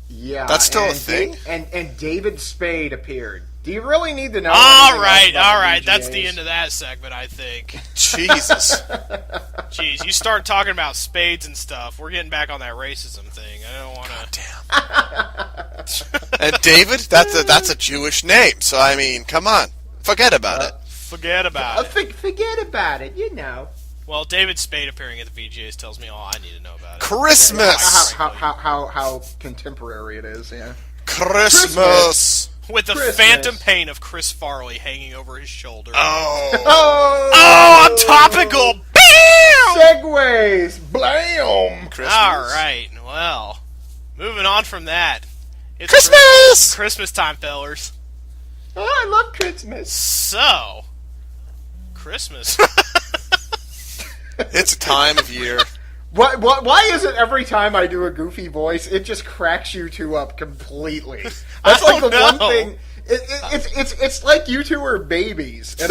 Yeah. That's still a thing? And David Spade appeared. Do you really need to know? All right. VGAs? That's the end of that segment, I think. Jesus. Jeez, you start talking about spades and stuff. We're getting back on that racism thing. I don't want to. Damn. And David, that's a Jewish name. So I mean, come on, forget about it. Forget about it. Forget about it. You know. Well, David Spade appearing at the VGAs tells me all I need to know about it. Christmas. How contemporary it is. Yeah. Christmas. With the phantom pain of Chris Farley hanging over his shoulder. Oh, I'm topical. Bam! Segways. Blam. Christmas. All right. Well, moving on from that. It's Christmas. Christmas time, fellers. Oh, I love Christmas. So, Christmas. It's a time of year. Why is it every time I do a goofy voice, it just cracks you two up completely? That's like the one thing. It's like you two are babies, and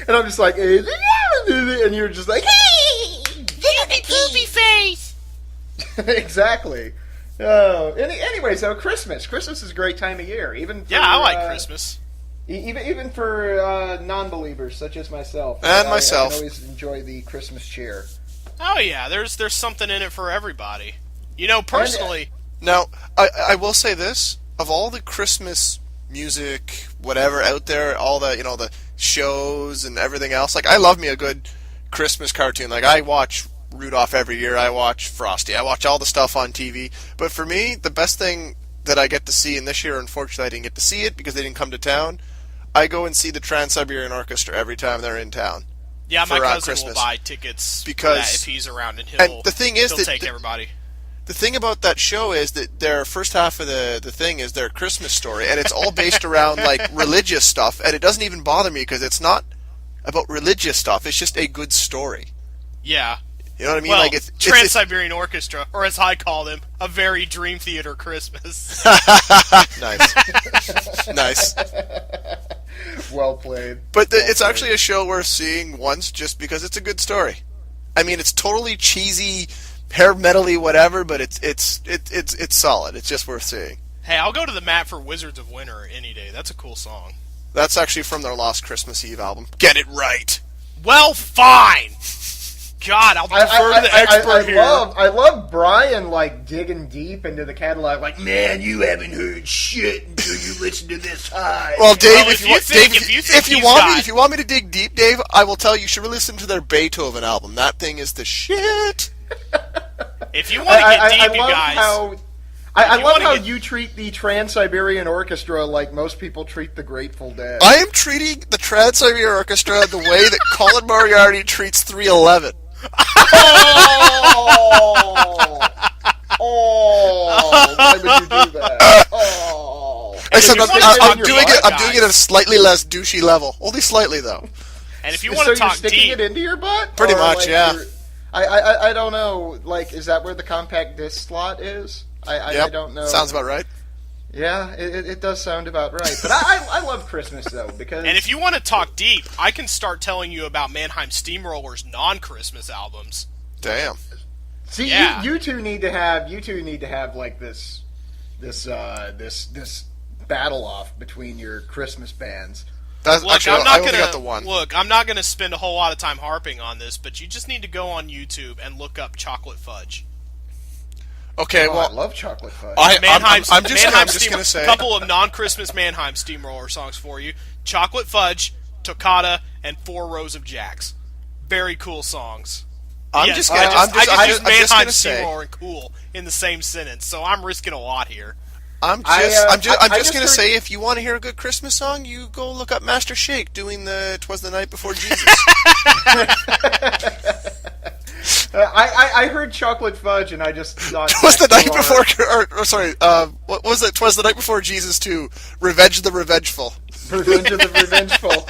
I'm just like, and you're just like, goofy face. Exactly. Oh, anyway, so Christmas is a great time of year, even for, I like Christmas. Even for non-believers such as myself. And I myself. can always enjoy the Christmas cheer. Oh yeah, there's something in it for everybody. You know, personally. Now, I will say this: of all the Christmas music, whatever out there, all the the shows and everything else, like I love me a good Christmas cartoon. Like I watch Rudolph every year. I watch Frosty. I watch all the stuff on TV. But for me, the best thing that I get to see, and this year, unfortunately, I didn't get to see it because they didn't come to town. I go and see the Trans-Siberian Orchestra every time they're in town. Yeah, my cousin Christmas. will buy tickets Because- for that if he's around, and the thing is he'll that take everybody. The thing about that show is that their first half of the thing is their Christmas story, and it's all based around like religious stuff, and it doesn't even bother me because it's not about religious stuff. It's just a good story. Yeah. You know what I mean? Well, Like it's Trans-Siberian Orchestra, or as I call them, a very Dream Theater Christmas. Nice. Nice. Well played. But it's actually a show worth seeing once just because it's a good story. I mean, it's totally cheesy, hair metally, whatever, but it's solid. It's just worth seeing. Hey, I'll go to the mat for Wizards of Winter any day. That's a cool song. That's actually from their Lost Christmas Eve album. Get it right. Well, fine. God, I'll defer to the expert here. I love Brian like digging deep into the catalog. Like, man, you haven't heard shit until you listen to this high. Well, Dave, Well, if you want me to dig deep, Dave, I will tell you should really listen to their Beethoven album. That thing is the shit. If you want to get deep, you love guys. I love how you treat the Trans-Siberian Orchestra like most people treat the Grateful Dead. I am treating the Trans-Siberian Orchestra the way that Colin Moriarty treats 311. Why would you do that? Except I'm doing it guys. at a slightly less douchey level. Only slightly, though. And if you want to So you're talk sticking deep, it into your butt? Pretty Or, much, like, yeah. I don't know. Like, is that where the compact disc slot is? I don't know. Sounds about right. Yeah, it does sound about right. But I love Christmas, though, because... and if you want to talk deep, I can start telling you about Mannheim Steamroller's non-Christmas albums. Damn. See, Yeah. you two need to have like this battle off between your Christmas bands. That's Look, actually, I'm I not only gonna got the one. look. I'm not gonna spend a whole lot of time harping on this, but you just need to go on YouTube and look up Chocolate Fudge. Okay, Oh, well, I love chocolate fudge. I'm Mannheim just gonna say a couple of non-Christmas Mannheim Steamroller songs for you: Chocolate Fudge, Toccata, and 4 Rows of Jacks. Very cool songs. I'm Yes, just I gonna used I'm just Mannheim gonna say Steamroller and cool in the same sentence, so I'm risking a lot here. I'm I just just gonna heard- say if you want to hear a good Christmas song, you go look up Master Sheik doing the "'Twas the Night Before Jesus." I heard chocolate fudge, and I just thought... "'Twas the night before," or sorry, what was it? "'Twas the Night Before Jesus 2, Revenge the Revengeful." Revenge of the Revengeful.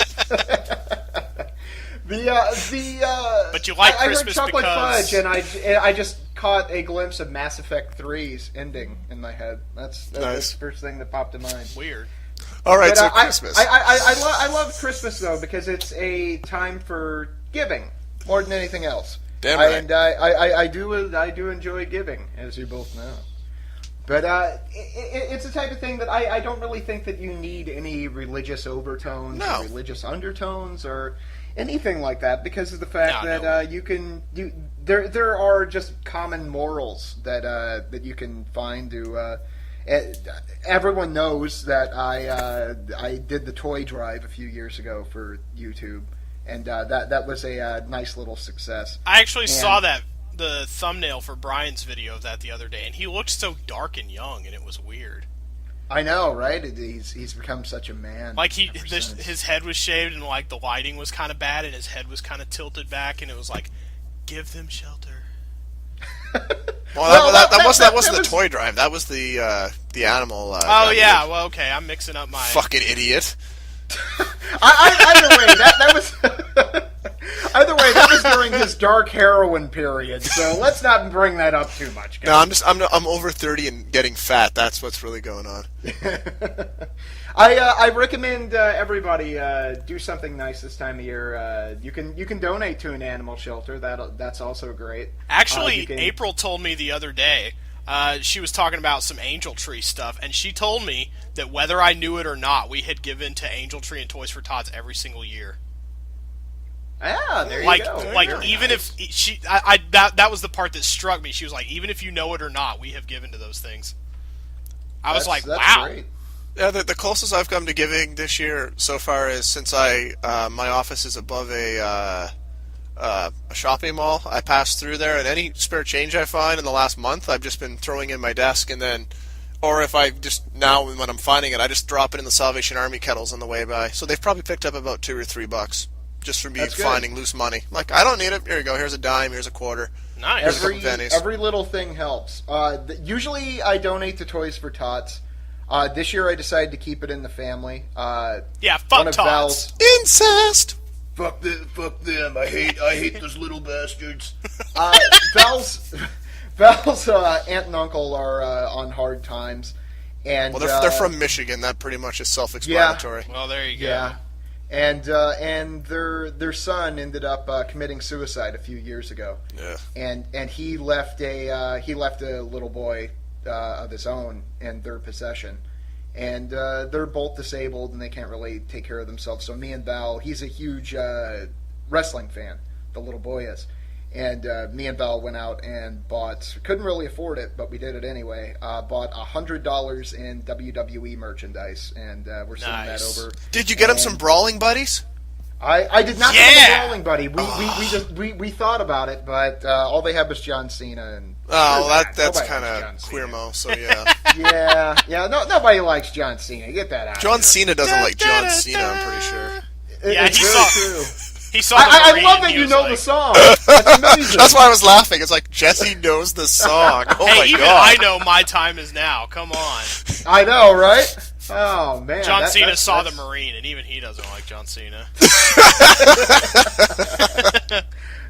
But you like I Christmas heard chocolate because- fudge, and I just caught a glimpse of Mass Effect 3's ending in my head. That's Nice. the first thing that popped to mind. Weird. All right, But, so Christmas. I love Christmas though because it's a time for giving more than anything else. Damn right. And I do enjoy giving, as you both know. But it's the type of thing that I don't really think that you need any religious overtones or religious undertones or anything like that, because of the fact that there are just common morals that you can find to. Everyone knows that I did the toy drive a few years ago for YouTube, and that was a nice little success. I actually saw the thumbnail for Brian's video of that the other day, and he looked so dark and young, and it was weird. I know, right? He's become such a man. Like his head was shaved, and like the lighting was kind of bad, and his head was kind of tilted back, and it was like, give them shelter. Well, that wasn't the toy drive. That was the animal. Oh yeah, well okay, I'm mixing up my fucking idiot. Either way, that was. Either way, that was during his dark heroin period. So let's not bring that up too much, guys. No, I'm over 30 and getting fat. That's what's really going on. I recommend everybody do something nice this time of year. You can donate to an animal shelter. That's also great. Actually, April told me the other day. She was talking about some Angel Tree stuff, and she told me that whether I knew it or not, we had given to Angel Tree and Toys for Tots every single year. Ah, there you go. Like even if that was the part that struck me. She was like, even if you know it or not, we have given to those things. I was like, wow. Great. Yeah, the closest I've come to giving this year so far is since my office is above a shopping mall. I pass through there, and any spare change I find in the last month, I've just been throwing in my desk, and then, or if I just now when I'm finding it, I just drop it in the Salvation Army kettles on the way by. So they've probably picked up about $2 or $3 just for me finding loose money. I'm like, I don't need it. Here you go. Here's a dime. Here's a quarter. Nice. Every little thing helps. Usually I donate to Toys for Tots. This year I decided to keep it in the family. Fuck Tots. Incest. Fuck them. I hate those little bastards. Val's aunt and uncle are on hard times, and well, they're from Michigan. That pretty much is self-explanatory. Yeah. Well, there you go. Yeah, and their son ended up committing suicide a few years ago. Yeah, and he left a little boy of his own in their possession. And they're both disabled, and they can't really take care of themselves. So me and Val, he's a huge wrestling fan, the little boy is. And me and Val went out and couldn't really afford it, but we did it anyway, bought $100 in WWE merchandise, and we're sending that over. Did you get him some Brawling Buddies? I did not get a Brawling Buddy. We thought about it, but all they had was John Cena. And that's kind of queermo, so yeah. yeah. No, nobody likes John Cena. Get that out. John Cena doesn't like John Cena, I'm pretty sure. It's really true. He saw I love that you know the song. That's amazing. That's why I was laughing. It's like, Jesse knows the song. Oh my even God. I know My Time Is Now. Come on. I know, right? Oh, man. John Cena saw the Marine, and even he doesn't like John Cena.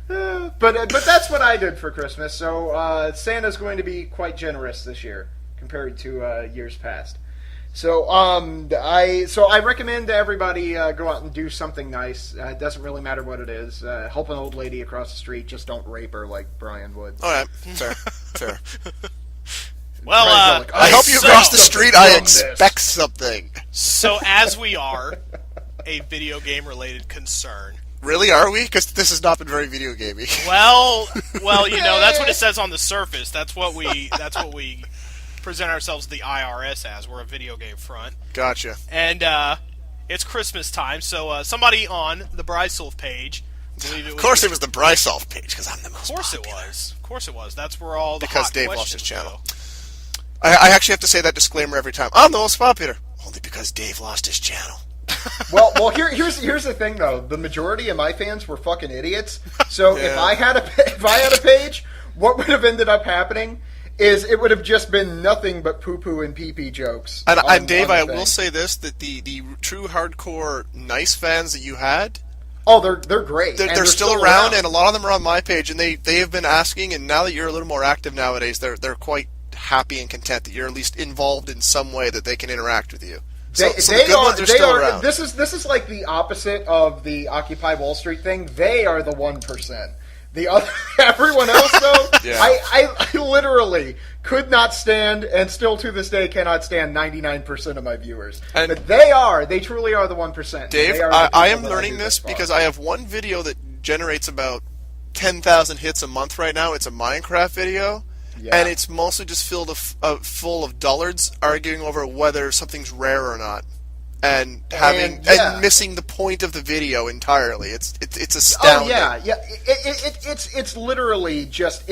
But that's what I did for Christmas. So Santa's going to be quite generous this year compared to years past. So I recommend everybody go out and do something nice. It doesn't really matter what it is. Help an old lady across the street. Just don't rape her like Brian would. All right, fair. Well, I hope you cross the street. I expect something. So as we are a video game related concern. Really, are we? Because this has not been very video gamey. Well, that's what it says on the surface. That's what we present ourselves to the IRS as. We're a video game front. Gotcha. And it's Christmas time, so somebody on the Brysolf page, I believe it was. Of course, it was the Brysolf page because I'm the most. Of course it was. That's where all the because hot Dave lost his questions channel. go. I actually have to say that disclaimer every time. I'm the most popular, only because Dave lost his channel. Well, here's the thing though. The majority of my fans were fucking idiots. So Yeah. if I had a page, what would have ended up happening is it would have just been nothing but poo-poo and pee-pee jokes. And Dave, I will say this, that the true hardcore nice fans that you had, oh, they're great. They're still around, and a lot of them are on my page, and they have been asking, and now that you're a little more active nowadays, they're quite happy and content that you're at least involved in some way that they can interact with you. So the good ones are still around. This is like the opposite of the Occupy Wall Street thing. They are the 1%. Everyone else though, Yeah. I literally could not stand, and still to this day cannot stand 99% of my viewers. And But they truly are the 1%. Dave, They are the I people am that learning do this far. because I have one video that generates about 10,000 hits a month right now. It's a Minecraft video, Yeah. and it's mostly just full of dullards arguing over whether something's rare or not, and and missing the point of the video entirely. It's astounding. Oh yeah. It's literally just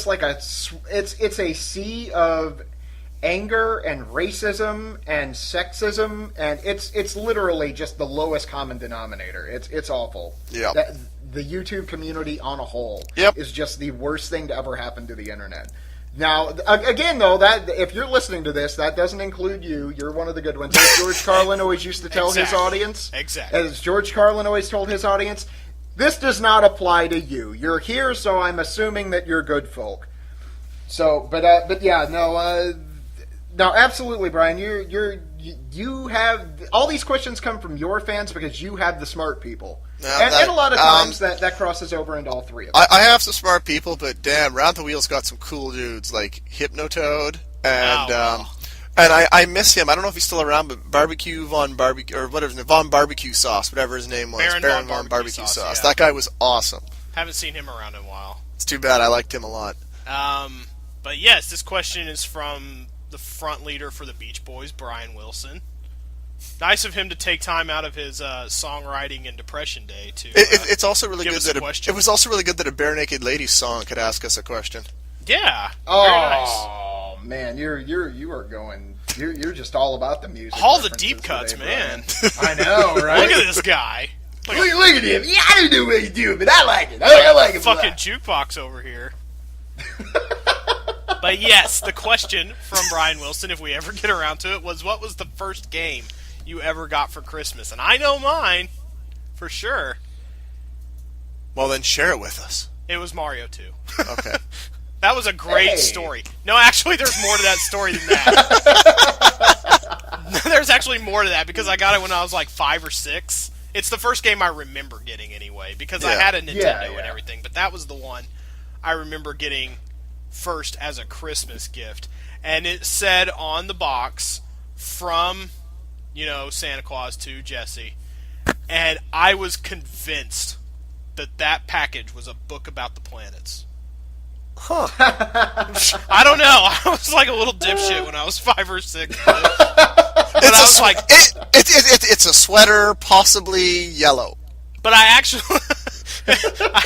like it's a sea of anger and racism and sexism, and it's literally just the lowest common denominator. It's awful. Yeah. The YouTube community on a whole Yep. is just the worst thing to ever happen to the internet. Now, again, though, that if you're listening to this, that doesn't include you. You're one of the good ones. As George Carlin always used to tell his audience. Exactly. As George Carlin always told his audience, this does not apply to you. You're here, so I'm assuming that you're good folk. So, but yeah, no, absolutely, Brian. You have all these questions come from your fans because you have the smart people. And a lot of times that crosses over into all three of us. I have some smart people, but damn, Round the Wheel's got some cool dudes like Hypnotoad and I miss him. I don't know if he's still around, but Von Barbecue Sauce, whatever his name was, Baron Von Barbecue Sauce. Yeah. That guy was awesome. Haven't seen him around in a while. It's too bad. I liked him a lot. But yes, this question is from the front leader for the Beach Boys, Brian Wilson. Nice of him to take time out of his songwriting and depression day to. It's also really good that question. It was also really good that a Bare Naked Ladies song could ask us a question. Yeah. Oh man, you are going. You're just all about the music. All the deep cuts, today, man. I know, right? Look at this guy. Look at him. Yeah, I don't know what he's doing, but I like it. I like it. Fucking jukebox over here. But yes, the question from Brian Wilson, if we ever get around to it, was what was the first game you ever got for Christmas? And I know mine, for sure. Well, then share it with us. It was Mario 2. Okay. That was a great story. No, actually, there's more to that story than that. There's actually more to that, because I got it when I was like 5 or 6. It's the first game I remember getting anyway, because I had a Nintendo and everything, but that was the one I remember getting first as a Christmas gift. And it said on the box, from, Santa Claus to Jesse. And I was convinced that package was a book about the planets. Huh. I don't know. I was like a little dipshit when I was 5 or 6. But I was like... It's a sweater, possibly yellow. But I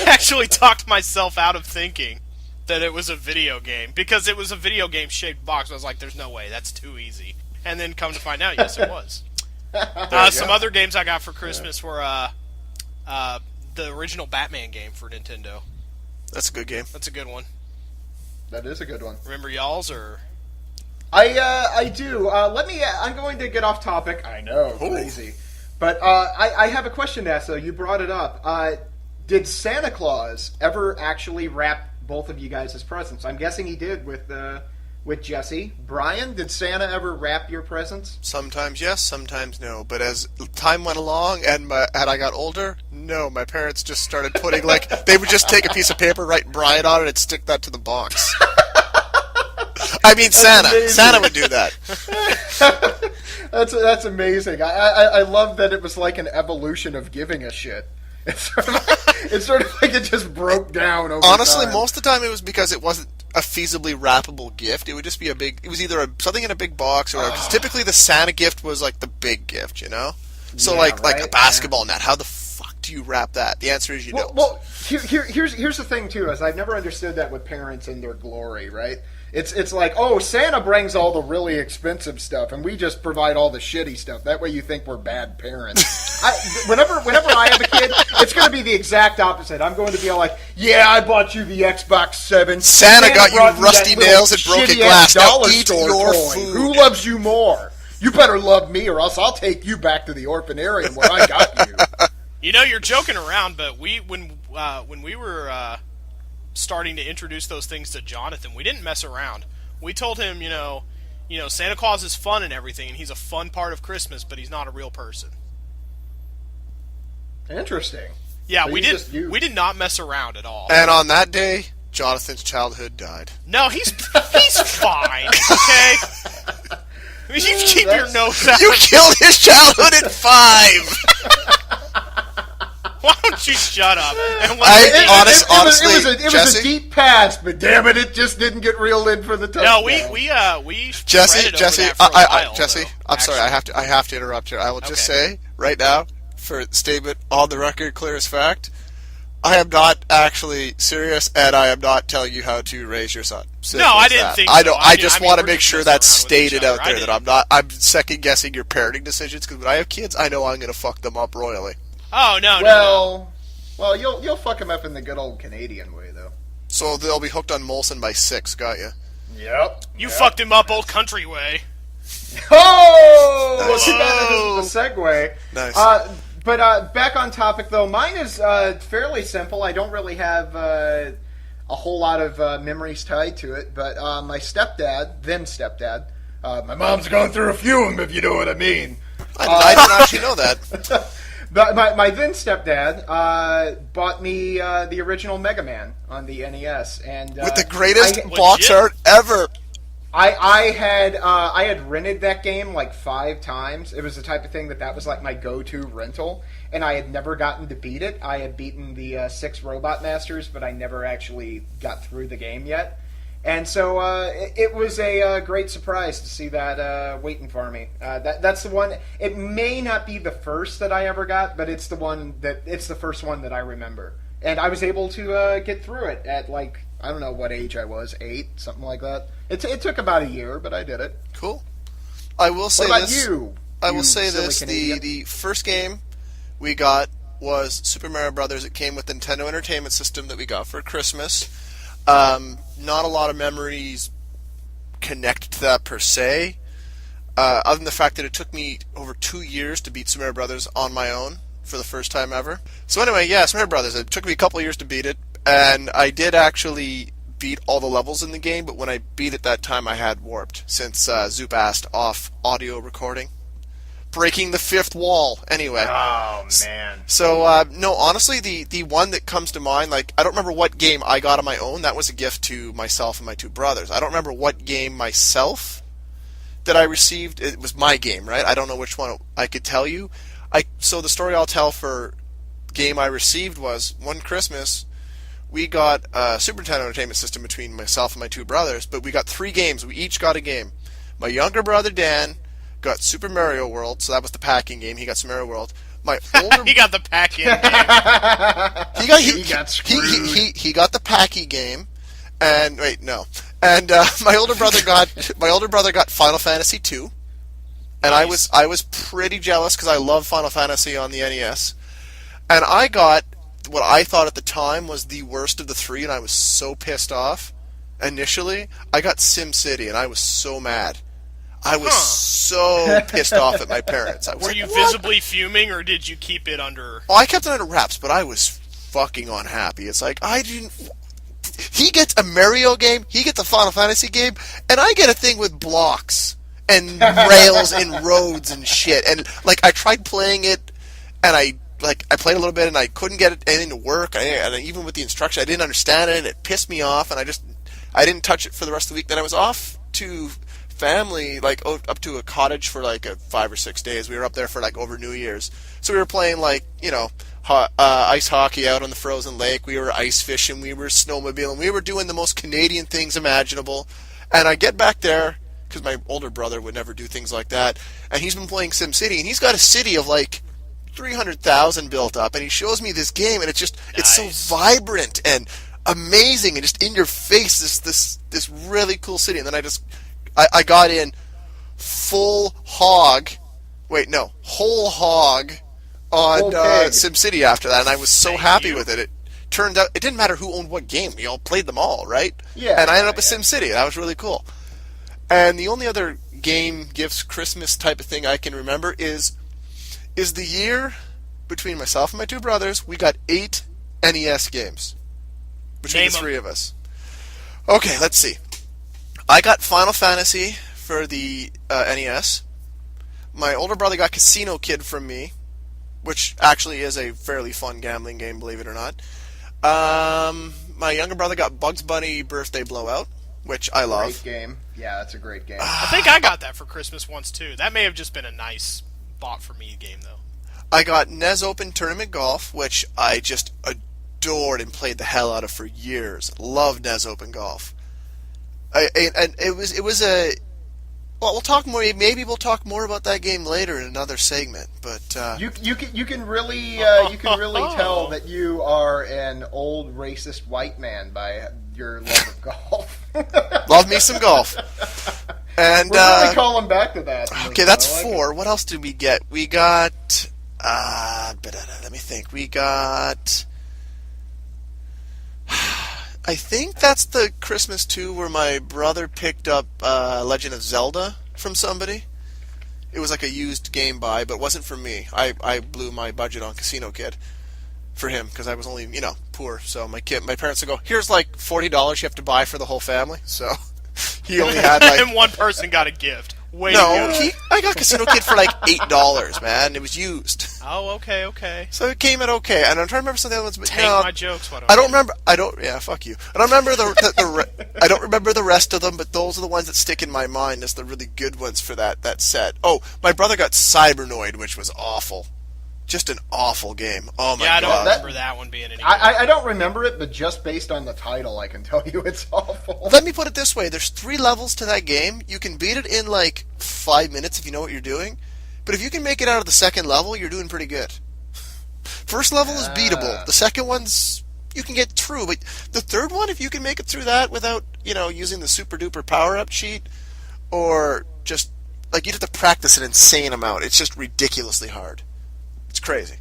actually talked myself out of thinking that it was a video game, because it was a video game shaped box. I was like, there's no way, that's too easy. And then come to find out, yes, it was. Some other games I got for Christmas were the original Batman game for Nintendo. That's a good game. That's a good one. That is a good one. Remember y'all's, or? I do. I'm going to get off topic. I know, crazy. But I have a question to ask, though. You brought it up. Did Santa Claus ever actually wrap both of you guys' presents? I'm guessing he did with Jesse. Brian, did Santa ever wrap your presents? Sometimes yes, sometimes no. But as time went along and I got older, no. My parents just started putting, they would just take a piece of paper, write Brian on it, and stick that to the box. I mean, Santa. Amazing. Santa would do that. That's amazing. I love that it was like an evolution of giving a shit. It's sort of like it just broke down over Honestly, time. most of the time it was because it wasn't a feasibly wrappable gift. It would just be it was either something in a big box, or cause typically the Santa gift was like the big gift, So Yeah, like a right? basketball net. How the fuck do you wrap that? The answer is you don't. Well, here's the thing too, is I've never understood that with parents and their glory, right? It's like, oh, Santa brings all the really expensive stuff, and we just provide all the shitty stuff. That way, you think we're bad parents. Whenever I have a kid, it's going to be the exact opposite. I'm going to be all like, yeah, I bought you the Xbox 7. Santa got you brought rusty that little nails and broken shitty-ass glass. Now dollar eat store your toy. food. Who loves you more? You better love me, or else I'll take you back to the orphanarium where I got you. You're joking around, but when we were starting to introduce those things to Jonathan, we didn't mess around. We told him, Santa Claus is fun and everything, and he's a fun part of Christmas, but he's not a real person. Interesting. Yeah, But we you just- you- did not mess around at all. And on that day, Jonathan's childhood died. No, he's fine. Okay. You keep your nose out. You killed his childhood at 5. Why don't you shut up? And Honestly, it was Jesse? a deep past, but damn it, it just didn't get reeled in for the touchdown. no, we Jesse, fretted over Jesse, that for a while, Jesse, though, I'm sorry, actually. I have to interrupt here. I will just Okay. say right now, for statement on the record, clear as fact, I am not actually serious, and I am not telling you how to raise your son. Simple No, I as didn't that. think I so. don't. I I just mean, want to we're make just sure messing that's around with each stated other. out I there that didn't- I'm not. I'm second guessing your parenting decisions because when I have kids, I know I'm going to fuck them up royally. Oh no. Well, you'll fuck him up in the good old Canadian way, though. So they'll be hooked on Molson by 6. Got you? Yep. You fucked him up old country way. Oh! Well, Nice. too bad that isn't the segue. Nice. But back on topic, though, mine is fairly simple. I don't really have a whole lot of memories tied to it. But my then stepdad, my mom's gone through a few of them, if you know what I mean. I didn't actually know that. But my then stepdad bought me the original Mega Man on the NES, and With the greatest I- box art ever. I had rented that game like 5 times. It was the type of thing that was like my go-to rental, and I had never gotten to beat it. I had beaten the 6 Robot Masters, but I never actually got through the game yet. And so it was a great surprise to see that waiting for me. That's the one. It may not be the first that I ever got, but it's the first one that I remember. And I was able to get through it at like, I don't know what age I was, 8, something like that. It took about a year, but I did it. Cool. I will say What about this. you? I will you say silly this: Canadian? the first game we got was Super Mario Brothers. It came with the Nintendo Entertainment System that we got for Christmas. Not a lot of memories connected to that per se, other than the fact that it took me over 2 years to beat Super Mario Brothers on my own for the first time ever. So anyway, yeah, Super Mario Brothers. It took me a couple of years to beat it, and I did actually beat all the levels in the game, but when I beat it that time I had warped, since Zoop asked off audio recording. Breaking the 5th wall, anyway. Oh, man. So, no, honestly, the one that comes to mind, like, I don't remember what game I got on my own. That was a gift to myself and my 2 brothers. I don't remember what game myself that I received. It was my game, right? I don't know which one I could tell you. So the story I'll tell for game I received was, one Christmas, we got a Super Nintendo Entertainment System between myself and my 2 brothers, but we got 3 games. We each got a game. My younger brother, Dan, got Super Mario World, so that was the packing game. He got Super Mario World. My older He got the pack-in game. He got screwed. he got the packy game, and wait, no, and my older brother got Final Fantasy 2, and Nice. I was pretty jealous because I love Final Fantasy on the NES, and I got what I thought at the time was the worst of the 3, and I was so pissed off. Initially, I got SimCity, and I was so mad. I was so pissed off at my parents. I was Were like, you "What?" visibly fuming, or did you keep it under? Oh, I kept it under wraps, but I was fucking unhappy. It's like, I didn't... He gets a Mario game, he gets a Final Fantasy game, and I get a thing with blocks and rails and roads and shit. And, like, I tried playing it, and I played a little bit, and I couldn't get anything to work. And even with the instruction, I didn't understand it, and it pissed me off, and I didn't touch it for the rest of the week. Then I was off to family, like up to a cottage for like 5 or 6 days. We were up there for like over New Year's, so we were playing like, you know, ice hockey out on the frozen lake. We were ice fishing, we were snowmobiling, we were doing the most Canadian things imaginable. And I get back there because my older brother would never do things like that, and he's been playing SimCity, and he's got a city of like 300,000 built up, and he shows me this game, and it's so vibrant and amazing and just in your face, this really cool city. And then I got in whole hog on SimCity after that, and I was so happy with it. It turned out it didn't matter who owned what game. We all played them all, right? Yeah. And I ended up with SimCity. That was really cool. And the only other game, gifts, Christmas type of thing I can remember is the year between myself and my 2 brothers, we got 8 NES games between Name the 3 them. of us. Okay, let's see. I got Final Fantasy for the NES. My older brother got Casino Kid from me. which actually is a fairly fun gambling game, believe it or not. My younger brother got Bugs Bunny Birthday Blowout, which I love. Great game. Yeah, that's a great game. I think I got that for Christmas once too. That may have just been a nice bought for me game though. I got NES Open Tournament Golf, which I just adored and played the hell out of for years. Loved NES Open Golf. And it was a. Well, we'll talk more. Maybe we'll talk more about that game later in another segment. But you can really tell that you are an old racist white man by your love of golf. Love me some golf. And we're really calling back to that. Okay, that's 4. What else did we get? We got. Let me think. We got. I think that's the Christmas 2 where my brother picked up Legend of Zelda from somebody. It was like a used Game Buy, but it wasn't for me. I blew my budget on Casino Kid for him because I was only, poor. So my parents would go, here's like $40 you have to buy for the whole family. So he only had like... And one person got a gift. I got Casino Kid for like $8, man. It was used. Oh, okay. So it came at okay, and I'm trying to remember some of the other ones. But Take my jokes. I don't remember. Yeah, fuck you. I don't remember I don't remember the rest of them, but those are the ones that stick in my mind as the really good ones for that set. Oh, my brother got Cybernoid, which was awful. Just an awful game. Oh my god. Yeah, I don't remember that one being any good. I don't remember it, but just based on the title, I can tell you it's awful. Let me put it this way. There's 3 levels to that game. You can beat it in like 5 minutes if you know what you're doing. But if you can make it out of the second level, you're doing pretty good. First level is beatable. The second one's you can get through. But the third one, if you can make it through that without, using the super duper power-up cheat, or just, like, you'd have to practice an insane amount. It's just ridiculously hard. It's crazy.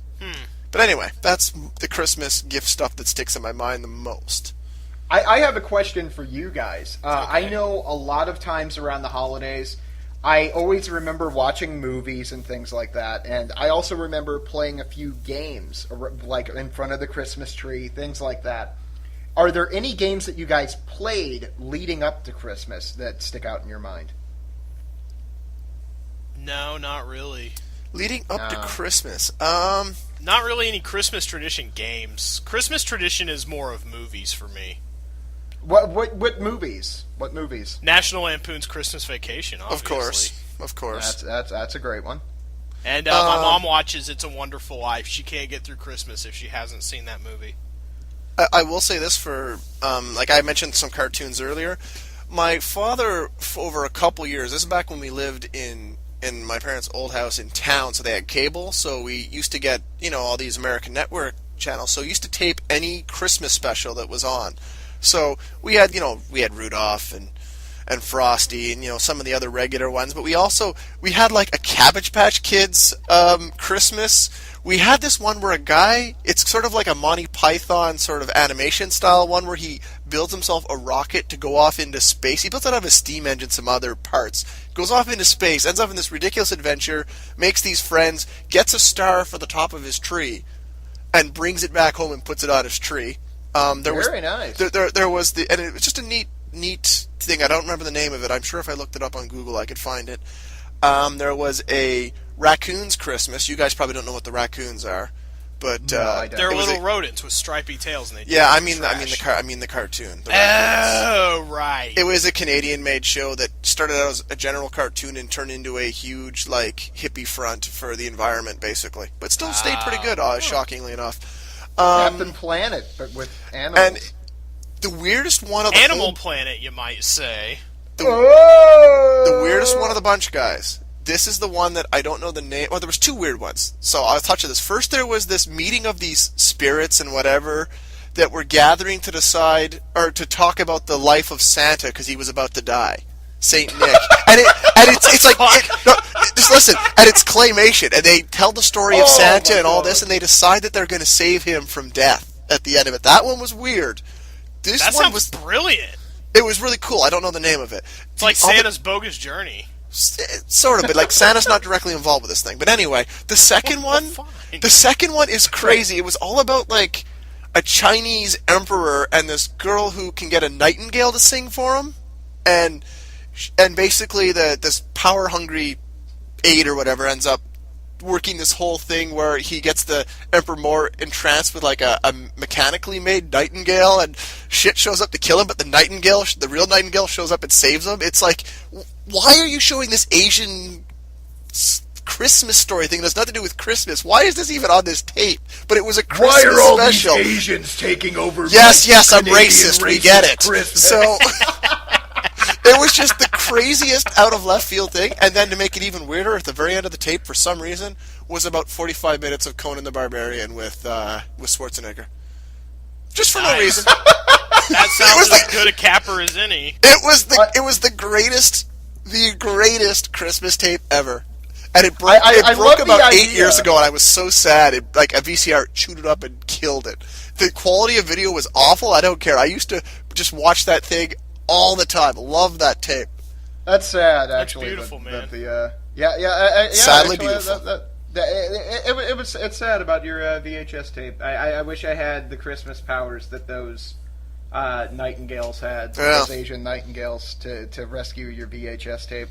But anyway, that's the Christmas gift stuff that sticks in my mind the most. I have a question for you guys. Okay. I know a lot of times around the holidays, I always remember watching movies and things like that, and I also remember playing a few games, like in front of the Christmas tree, things like that. Are there any games that you guys played leading up to Christmas that stick out in your mind? No, not really. Leading up to Christmas, Not really any Christmas tradition games. Christmas tradition is more of movies for me. What movies? What movies? National Lampoon's Christmas Vacation, obviously. Of course. That's a great one. And my mom watches It's a Wonderful Life. She can't get through Christmas if she hasn't seen that movie. I will say this for, like I mentioned some cartoons earlier. My father, for over a couple years, this is back when we lived in my parents' old house in town, so they had cable, so we used to get, all these American Network channels, so we used to tape any Christmas special that was on. So we had Rudolph and Frosty and, some of the other regular ones, but we had like a Cabbage Patch Kids Christmas. We had this one where a guy, it's sort of like a Monty Python sort of animation style one where he builds himself a rocket to go off into space. He builds it out of a steam engine, some other parts, goes off into space, ends up in this ridiculous adventure, makes these friends, gets a star for the top of his tree, and brings it back home and puts it on his tree. Very nice. There was and it was just a neat thing. I don't remember the name of it. I'm sure if I looked it up on Google, I could find it. There was a Raccoon's Christmas. You guys probably don't know what the raccoons are, but I don't. They're little rodents with stripy tails, and they I mean the cartoon. Right. It was a Canadian-made show that started out as a general cartoon and turned into a huge hippie front for the environment, basically. But still stayed pretty good, shockingly enough. Captain Planet, but with animals. And the weirdest one of the Animal Planet, you might say. The weirdest one of the bunch, guys. This is the one that I don't know the name. Well, there was 2 weird ones. So I'll touch on this. First, there was this meeting of these spirits and whatever that were gathering to decide or to talk about the life of Santa because he was about to die, Saint Nick. It's like just listen. And it's claymation, and they tell the story of Santa and all this, and they decide that they're going to save him from death at the end of it. That one was weird. That one was brilliant. It was really cool. I don't know the name of it. It's like Santa's Bogus Journey. Sort of, but like Santa's not directly involved with this thing. But anyway, the second one is crazy. It was all about like a Chinese emperor and this girl who can get a nightingale to sing for him, and basically this power hungry aide or whatever ends up working this whole thing where he gets the Emperor more entranced with like a mechanically made nightingale, and shit shows up to kill him, but the real nightingale shows up and saves him. It's like, why are you showing this Asian Christmas story thing that has nothing to do with Christmas? Why is this even on this tape? But it was a Christmas Why are all special. these Asians taking over? Yes, I'm Canadian racist. We get it. Christmas? So it was just the craziest out of left field thing. And then to make it even weirder, at the very end of the tape, for some reason, was about 45 minutes of Conan the Barbarian with Schwarzenegger. Just for no reason. That sounds as good a capper as any. It was the greatest Christmas tape ever. And it broke, about 8 years ago, and I was so sad. A VCR chewed it up and killed it. The quality of video was awful. I don't care. I used to just watch that thing all the time. Love that tape. That's sad, actually. That's beautiful, man. Sadly actually, beautiful. It's sad about your VHS tape. I wish I had the Christmas powers that those nightingales had. Yeah. Those Asian nightingales to rescue your VHS tape.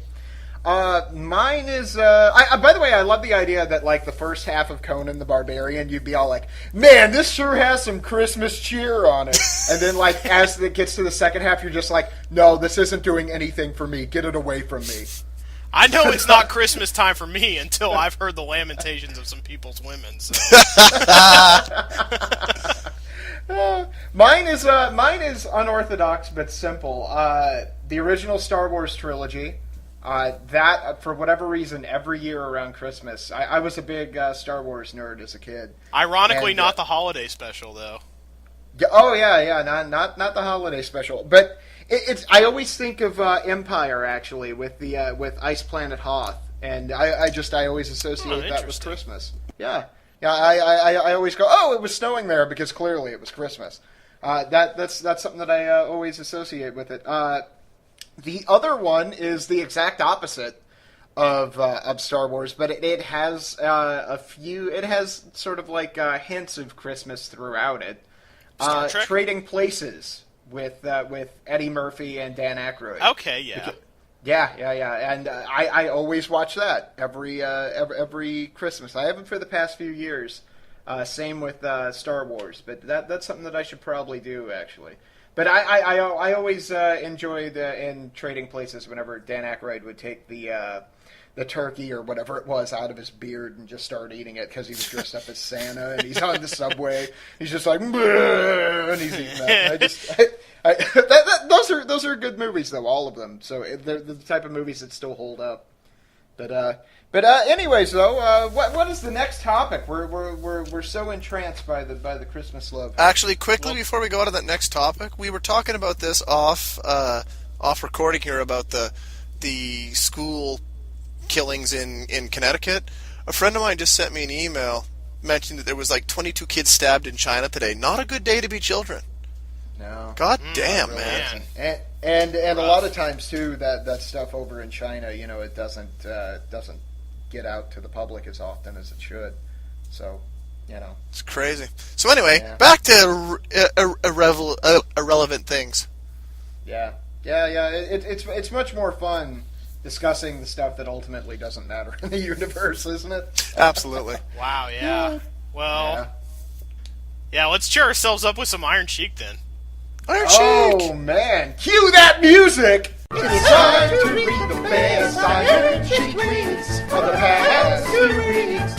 Mine is, by the way, I love the idea that, like, the first half of Conan the Barbarian, you'd be all like, man, this sure has some Christmas cheer on it. And then, like, as it gets to the second half, you're just like, no, this isn't doing anything for me. Get it away from me. I know it's not Christmas time for me until I've heard the lamentations of some people's women, so. Mine is unorthodox but simple. The original Star Wars trilogy. That, for whatever reason, every year around Christmas, I was a big Star Wars nerd as a kid. Ironically, not the holiday special, though. Not the holiday special, but it's. I always think of Empire actually with Ice Planet Hoth, and I always associate that with Christmas. Yeah. I always go, oh, it was snowing there because clearly it was Christmas. That's something that I always associate with it. The other one is the exact opposite of Star Wars, but it has it has sort of like hints of Christmas throughout it. Trading Places with Eddie Murphy and Dan Aykroyd. Okay, yeah. And I always watch that every Christmas. I haven't for the past few years. Same with Star Wars, but that's something that I should probably do actually. But I always enjoyed in Trading Places whenever Dan Aykroyd would take the turkey or whatever it was out of his beard and just start eating it because he was dressed up as Santa and he's on the subway. He's just like, and he's eating that. Those are good movies though, all of them. So they're the type of movies that still hold up. But anyways though, what is the next topic? We're so entranced by the Christmas love. Actually, quickly before we go on to that next topic, we were talking about this off recording here about the school killings in Connecticut. A friend of mine just sent me an email mentioning that there was like 22 kids stabbed in China today. Not a good day to be children. No. God damn, man. And a lot of times too that stuff over in China, it doesn't get out to the public as often as it should. So, it's crazy. So anyway, back to irrelevant things. Yeah. It's much more fun discussing the stuff that ultimately doesn't matter in the universe, isn't it? Absolutely. Wow. Yeah. Well. Yeah. Let's cheer ourselves up with some Iron Sheik then. Iron Sheik! Oh, man. Cue that music! It's time to read the best Iron Sheik tweets of the past 2 weeks.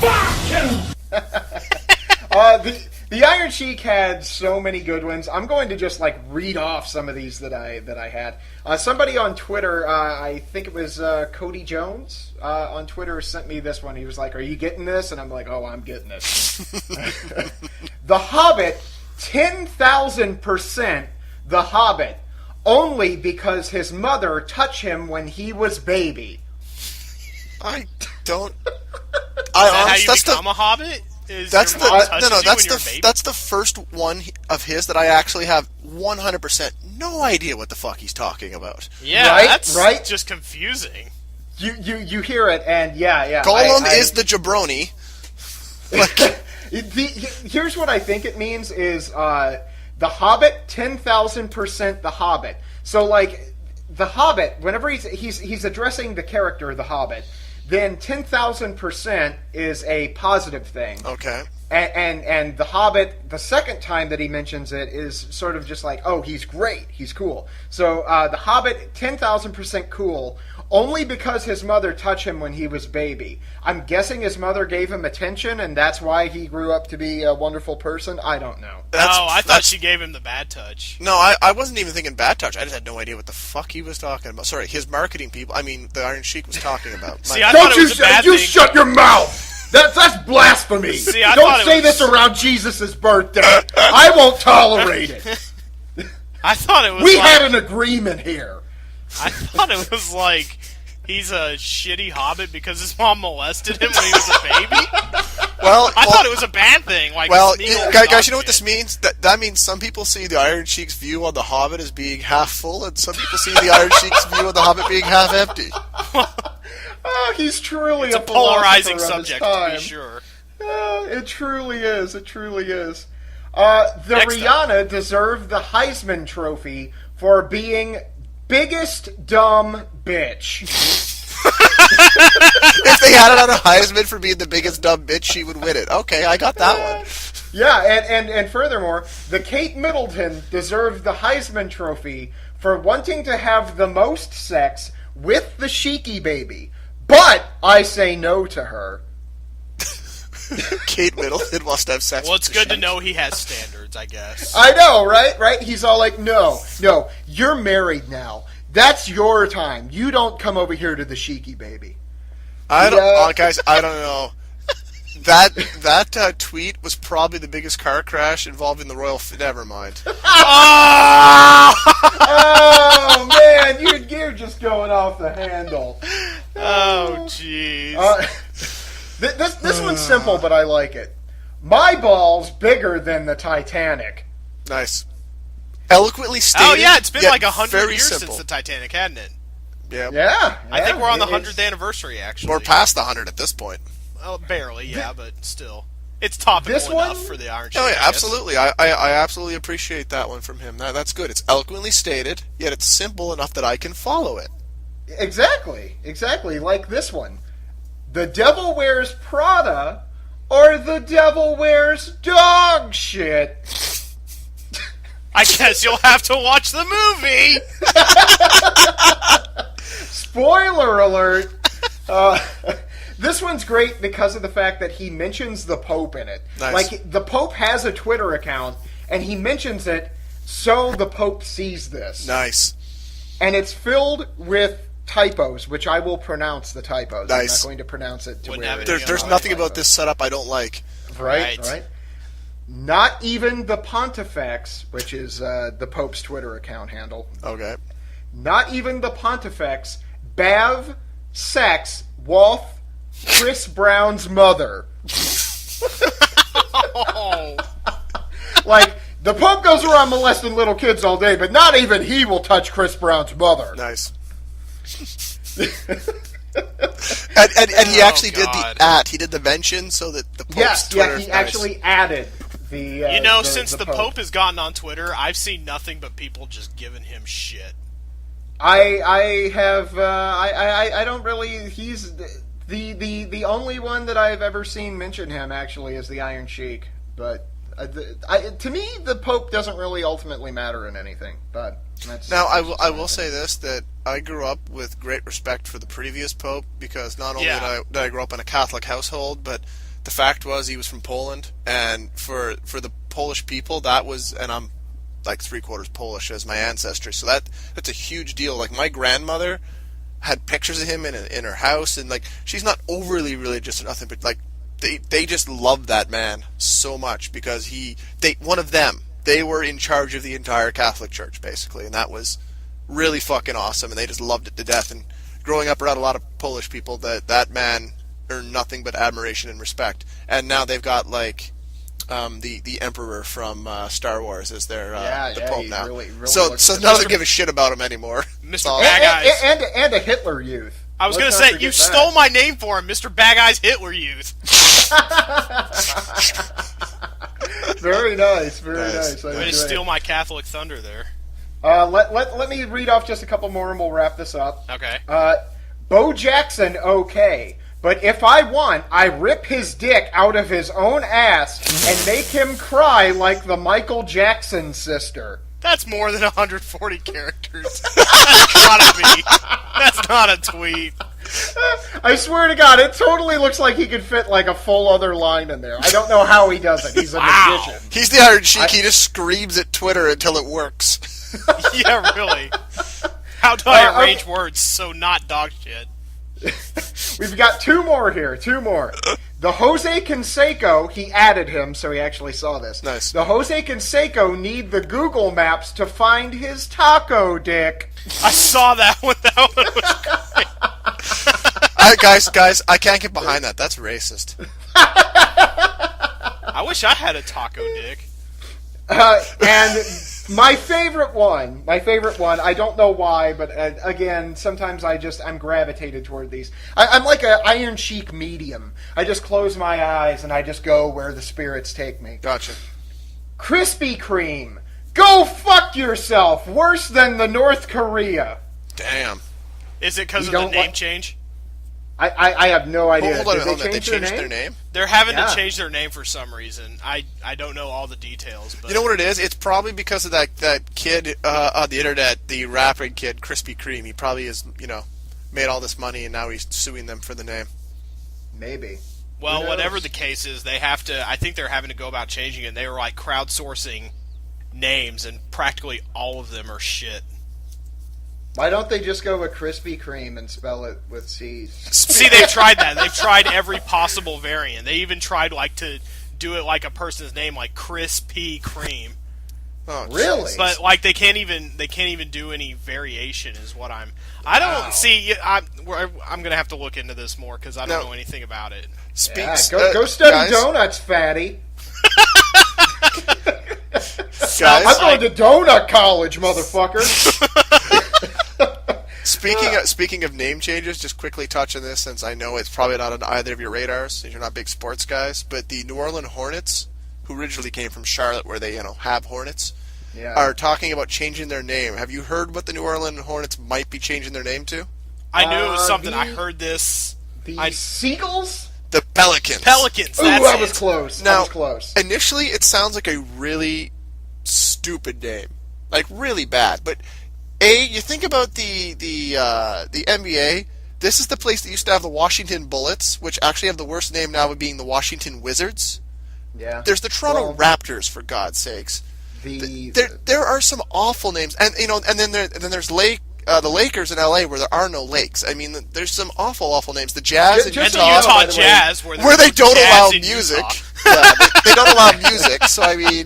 The Iron Sheik had so many good ones. I'm going to just read off some of these that I had. Somebody on Twitter, I think it was Cody Jones on Twitter, sent me this one. He was like, "Are you getting this?" And I'm like, "Oh, I'm getting it." The Hobbit, 10,000% The Hobbit, only because his mother touched him when he was baby. I don't. How you become a Hobbit? That's the first one of his that I actually have 100% no idea what the fuck he's talking about. Yeah, right? That's just confusing. You hear it, and yeah. Gollum is the jabroni. Here's what I think it means is The Hobbit, 10,000% The Hobbit. So the Hobbit, whenever he's addressing the character The Hobbit, then 10,000% is a positive thing. Okay. And the Hobbit, the second time that he mentions it, is sort of just like, oh, he's great, he's cool. So the Hobbit, 10,000% cool, only because his mother touched him when he was baby. I'm guessing his mother gave him attention, and that's why he grew up to be a wonderful person. I don't know. I thought she gave him the bad touch. No, I wasn't even thinking bad touch. I just had no idea what the fuck he was talking about. Sorry, his marketing people. I mean, the Iron Sheik was talking about. See, I thought it was a bad thing. Shut your mouth! That's blasphemy! See, Don't say this around Jesus' birthday. I won't tolerate it. I thought it was We had an agreement here. I thought it was like he's a shitty hobbit because his mom molested him when he was a baby. I thought it was a bad thing. Like, guys, you know what this means? That means some people see the Iron Sheik's view on the Hobbit as being half full, and some people see the Iron Sheik's view on the Hobbit being half empty. Oh, he's truly it's a polarizing subject, to be sure. It truly is. It truly is. Rihanna deserved the Heisman Trophy for being biggest dumb bitch. If they had it on a Heisman for being the biggest dumb bitch, she would win it. Okay, I got that one. Yeah, and furthermore, the Kate Middleton deserved the Heisman Trophy for wanting to have the most sex with the Sheiky baby. But I say no to her. Kate Middleton must have sex. Well, it's good to know he has standards, I guess. I know, right? He's all like, no, you're married now. That's your time. You don't come over here to the Sheiky baby. Guys, I don't know. That tweet was probably the biggest car crash involving the royal. Never mind. Oh man, you're just going off the handle. Oh jeez. This one's simple, but I like it. My ball's bigger than the Titanic. Nice. Eloquently stated. Oh yeah, it's been like 100 years simple. since the Titanic, hadn't it? Yeah. I think we're on the 100th anniversary, actually. We're past the 100 at this point. Well, barely, yeah, but still. It's topical enough for the Iron Sheik. Oh, yeah, absolutely. I absolutely appreciate that one from him. That's good. It's eloquently stated, yet it's simple enough that I can follow it. Exactly. Like this one. The devil wears Prada, or the devil wears dog shit. I guess you'll have to watch the movie. Spoiler alert. This one's great because of the fact that he mentions the Pope in it. Nice. Like, the Pope has a Twitter account, and he mentions it so the Pope sees this. Nice. And it's filled with typos, which I will pronounce the typos. Nice. I'm not going to pronounce it to where... There's nothing about this setup I don't like. Right. Not even the Pontifex, which is the Pope's Twitter account handle. Okay. Not even the Pontifex, Bav, Sex, Wolf, Chris Brown's mother. Like, the Pope goes around molesting little kids all day, but not even he will touch Chris Brown's mother. Nice. and he actually did the he did the mention so that the Pope's Twitter... he actually added the... since the Pope has gotten on Twitter, I've seen nothing but people just giving him shit. I don't really... He's... The only one that I've ever seen mention him, actually, is the Iron Sheik. But to me, the Pope doesn't really ultimately matter in anything. But I will say this, that I grew up with great respect for the previous Pope, because not only did I grow up in a Catholic household, but the fact was he was from Poland, and for the Polish people, that was, and I'm like 3/4 Polish as my ancestry, so that's a huge deal. Like, my grandmother had pictures of him in her house, and like, she's not overly religious or nothing, but like, they just loved that man so much because they were in charge of the entire Catholic Church, basically, and that was really fucking awesome, and they just loved it to death. And growing up around a lot of Polish people, that man earned nothing but admiration and respect. And now they've got like the Emperor from Star Wars as their the Pope now. Really so none of them give a shit about him anymore. Mr. Bag Eyes. And a Hitler Youth. I was going to say, you stole my name for him, Mr. Bag Eyes Hitler Youth. Very nice, very nice. Way to steal my Catholic thunder there. Let me read off just a couple more and we'll wrap this up. Okay. Bo Jackson, okay. But if I want, I rip his dick out of his own ass and make him cry like the Michael Jackson sister. That's more than 140 characters. That's gotta be. That's not a tweet. I swear to God, it totally looks like he could fit like a full other line in there. I don't know how he does it. He's a magician. He's the Iron Sheik. He just screams at Twitter until it works. Yeah, really. How do I arrange words so not dog shit? We've got two more here. Two more. The Jose Canseco, he added him, so he actually saw this. Nice. The Jose Canseco need the Google Maps to find his taco dick. I saw that one. That one was great. Guys, I can't get behind that. That's racist. I wish I had a taco dick. And my favorite one, I don't know why, but again, sometimes I'm gravitated toward these. I'm like an Iron Sheik medium. I just close my eyes and I just go where the spirits take me. Gotcha. Krispy Kreme, go fuck yourself, worse than the North Korea. Damn. Is it because of the name change? I have no idea. Hold on, Did they changed their name? They're having to change their name for some reason. I don't know all the details. But you know what it is? It's probably because of that kid on the internet, the rapping kid, Krispy Kreme. He probably has, made all this money, and now he's suing them for the name. Maybe. Well, whatever the case is, they have to. I think they're having to go about changing it. They were like crowdsourcing names, and practically all of them are shit. Why don't they just go with Krispy Kreme and spell it with C's? See, they've tried that. They've tried every possible variant. They even tried to do it like a person's name, like Krispy Kreme. Oh, really? geez. But they can't even do any variation. Is what I don't see. I'm gonna have to look into this more because I don't know anything about it. Go study donuts, fatty. Guys, I'm going to donut college, motherfucker. Speaking of name changes, just quickly touch on this since I know it's probably not on either of your radars since you're not big sports guys, but the New Orleans Hornets, who originally came from Charlotte where they, have Hornets, are talking about changing their name. Have you heard what the New Orleans Hornets might be changing their name to? I knew it was something. I heard this. The Seagulls? The Pelicans. Pelicans. Ooh, I was close. Now, I was close. Initially, it sounds like a really stupid name, like really bad. But you think about the NBA. This is the place that used to have the Washington Bullets, which actually have the worst name now of being the Washington Wizards. Yeah. There's the Toronto Raptors, for God's sakes. There are some awful names, and then there's the Lakers in LA where there are no lakes. I mean, there's some awful names. The Jazz in and Utah, the Utah Jazz, where they don't allow music. Yeah, they don't allow music. So I mean,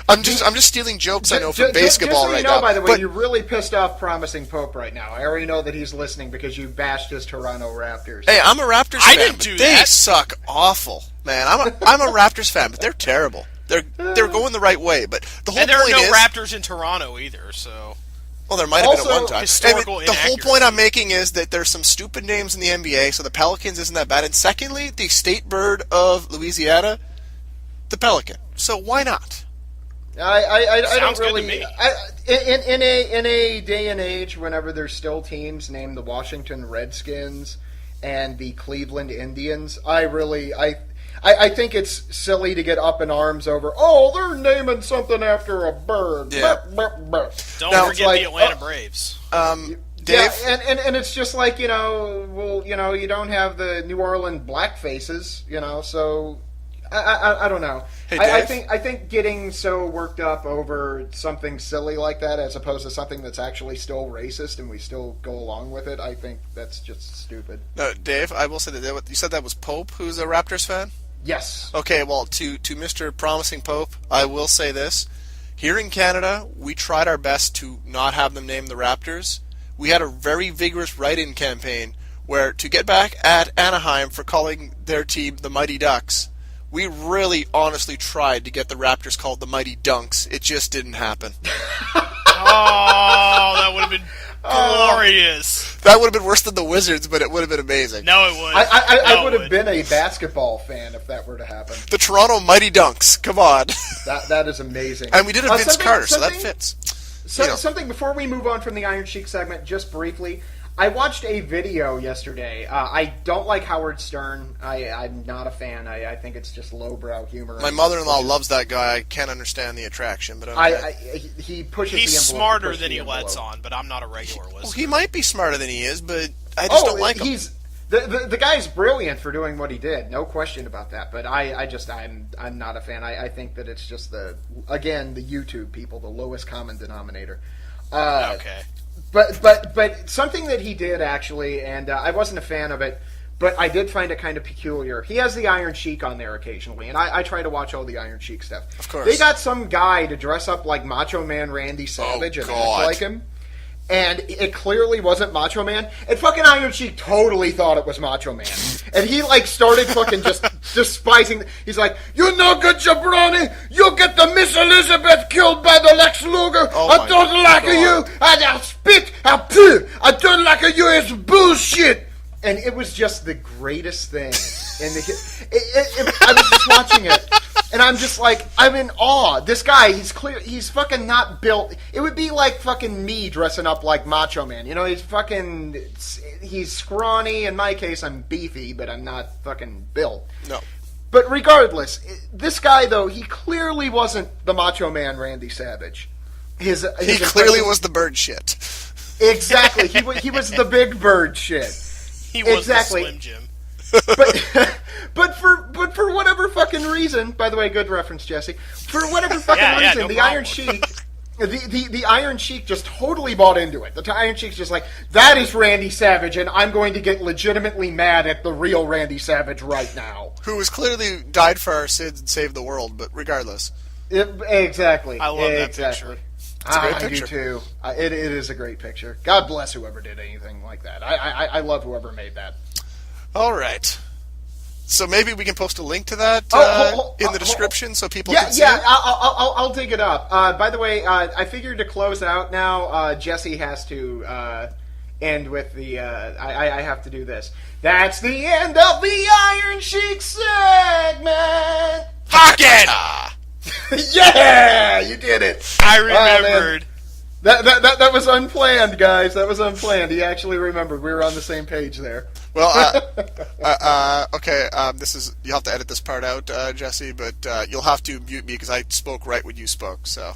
I'm just stealing jokes I know from basketball right now. By the way, you're really pissed off Promising Pope right now. I already know that he's listening because you bashed his Toronto Raptors. Hey, I'm a Raptors fan. I didn't do They that. suck awful, man. I'm a Raptors fan, but they're terrible. They're going the right way, but the whole and there are point no is Raptors in Toronto either. So. Well, there might have been at Also, one time. historical And the whole point I'm inaccuracy. making is that there's some stupid names in the NBA, so the Pelicans isn't that bad. And secondly, the state bird of Louisiana, the pelican. So why not? I Sounds don't good to really. me. In a day and age, whenever there's still teams named the Washington Redskins and the Cleveland Indians, I think it's silly to get up in arms over. Oh, they're naming something after a bird. Yeah. Don't Now, forget the Atlanta Braves. Dave? Yeah, and it's just like, you don't have the New Orleans black faces, so I don't know. Hey, I think getting so worked up over something silly like that as opposed to something that's actually still racist and we still go along with it, I think that's just stupid. No, Dave, I will say that you said that was Pope, who's a Raptors fan? Yes. Okay, well, to Mr. Promising Pope, I will say this. Here in Canada, we tried our best to not have them name the Raptors. We had a very vigorous write-in campaign where, to get back at Anaheim for calling their team the Mighty Ducks, we really honestly tried to get the Raptors called the Mighty Dunks. It just didn't happen. Oh, that would have been glorious. That would have been worse than the Wizards, but it would have been amazing. No, it would. I would have been a basketball fan if that were to happen. The Toronto Mighty Dunks. Come on. That is amazing. And we did a Vince Carter, so that fits. Something before we move on from the Iron Sheik segment, just briefly. I watched a video yesterday. I don't like Howard Stern. I'm not a fan. I think it's just lowbrow humor. My mother-in-law loves that guy. I can't understand the attraction, but okay. He pushes He's the envelope. smarter than he lets on, but I'm not a regular listener. Well, he might be smarter than he is, but I just don't like him. The guy's brilliant for doing what he did, no question about that. But I'm not a fan. I think that it's just the YouTube people, the lowest common denominator. Okay. But something that he did actually, and I wasn't a fan of it, but I did find it kind of peculiar. He has the Iron Sheik on there occasionally, and I try to watch all the Iron Sheik stuff. Of course. They got some guy to dress up like Macho Man Randy Savage and act like him. And it clearly wasn't Macho Man. And fucking Iron Sheik totally thought it was Macho Man. And he, started fucking just despising... He's like, "You no good, jabroni! You get the Miss Elizabeth killed by the Lex Luger! I don't like you! I'll spit! I'll poo! I don't like you! It's bullshit!" And it was just the greatest thing. And I was just watching it, and I'm just like, I'm in awe. This guy, he's fucking not built. It would be like fucking me dressing up like Macho Man. He's scrawny. In my case, I'm beefy, but I'm not fucking built. No. But regardless, this guy, though, he clearly wasn't the Macho Man Randy Savage. He clearly was the bird shit. Exactly. He was the big bird shit. He was the Slim Jim. But for whatever fucking reason, by the way, good reference, Jesse. For whatever fucking reason, no the problem. Iron Sheik, the Iron Sheik just totally bought into it. The Iron Sheik's just like, that is Randy Savage, and I'm going to get legitimately mad at the real Randy Savage right now. Who has clearly died for our sins and saved the world, but regardless. Exactly. I love that picture. It's a great picture. I do too. It is a great picture. God bless whoever did anything like that. I love whoever made that. All right. So maybe we can post a link to that in the description so people can see it? I'll dig it up. By the way, I figured to close out now, Jesse has to end with the... I have to do this. That's the end of the Iron Sheik segment! Fuck it! Yeah! You did it! I remembered. That was unplanned, guys. That was unplanned. He actually remembered. We were on the same page there. Well, okay. You'll have to edit this part out, Jesse. But you'll have to mute me because I spoke right when you spoke. So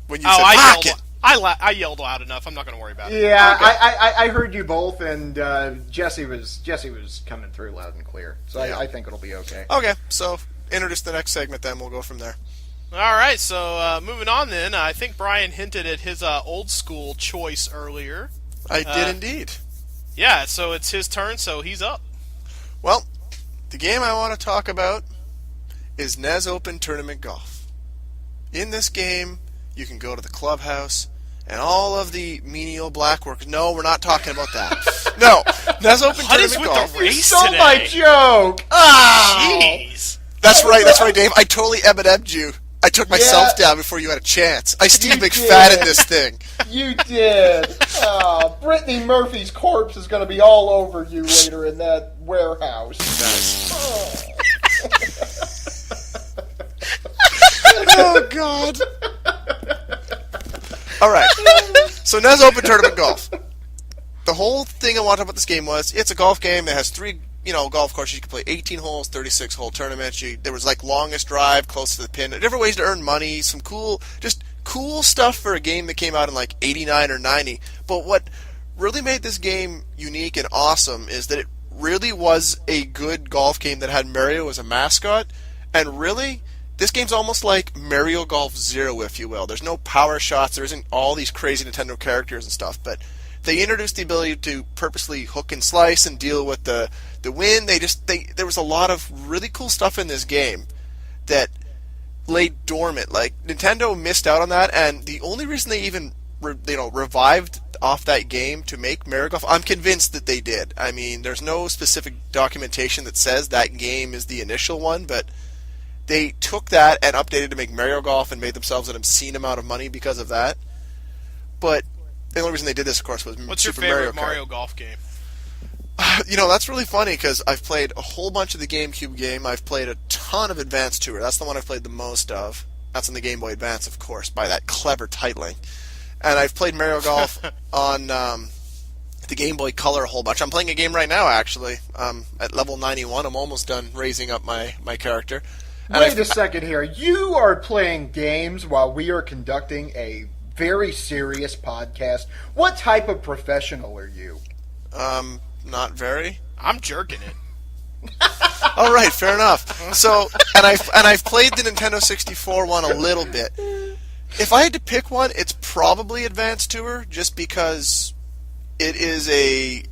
when you said "fuck it," I yelled loud enough. I'm not going to worry about it. Yeah, okay. I heard you both, and Jesse was coming through loud and clear. So yeah. I think it'll be okay. Okay, so introduce the next segment. Then we'll go from there. All right, so moving on then, I think Brian hinted at his old school choice earlier. I did indeed. Yeah, so it's his turn, so he's up. Well, the game I want to talk about is NES Open Tournament Golf. In this game, you can go to the clubhouse, and all of the menial black workers... No, we're not talking about that. No, NES Open Tournament Golf. The race you stole today? my joke! Oh! Jeez! That's right, Dave. I totally M&M'd you. I took myself down before you had a chance. I Steve McFadden this thing. You did. Brittany Murphy's corpse is going to be all over you later in that warehouse. Nice. Oh, God. All right. So NES Open Tournament Golf. The whole thing I want to talk about this game was, it's a golf game that has three... golf courses. You can play 18 holes, 36-hole tournaments. There was longest drive, close to the pin, different ways to earn money, some cool stuff for a game that came out in 89 or 90. But what really made this game unique and awesome is that it really was a good golf game that had Mario as a mascot. And really, this game's almost like Mario Golf Zero, if you will. There's no power shots. There isn't all these crazy Nintendo characters and stuff, but they introduced the ability to purposely hook and slice and deal with the wind. There was a lot of really cool stuff in this game that lay dormant. Nintendo missed out on that, and the only reason they even revived off that game to make Mario Golf, I'm convinced that they did. I mean, there's no specific documentation that says that game is the initial one, but they took that and updated to make Mario Golf and made themselves an obscene amount of money because of that. But the only reason they did this, of course, was What's Super your favorite Mario Golf game? That's really funny because I've played a whole bunch of the GameCube game. I've played a ton of Advance Tour. That's the one I've played the most of. That's on the Game Boy Advance, of course, by that clever titling. And I've played Mario Golf on the Game Boy Color a whole bunch. I'm playing a game right now, actually. At level 91, I'm almost done raising up my character. And Wait a second here. You are playing games while we are conducting a very serious podcast. What type of professional are you? Not very. I'm jerking it. All right, fair enough. So, and I've played the Nintendo 64 one a little bit. If I had to pick one, it's probably Advanced Tour, just because it is a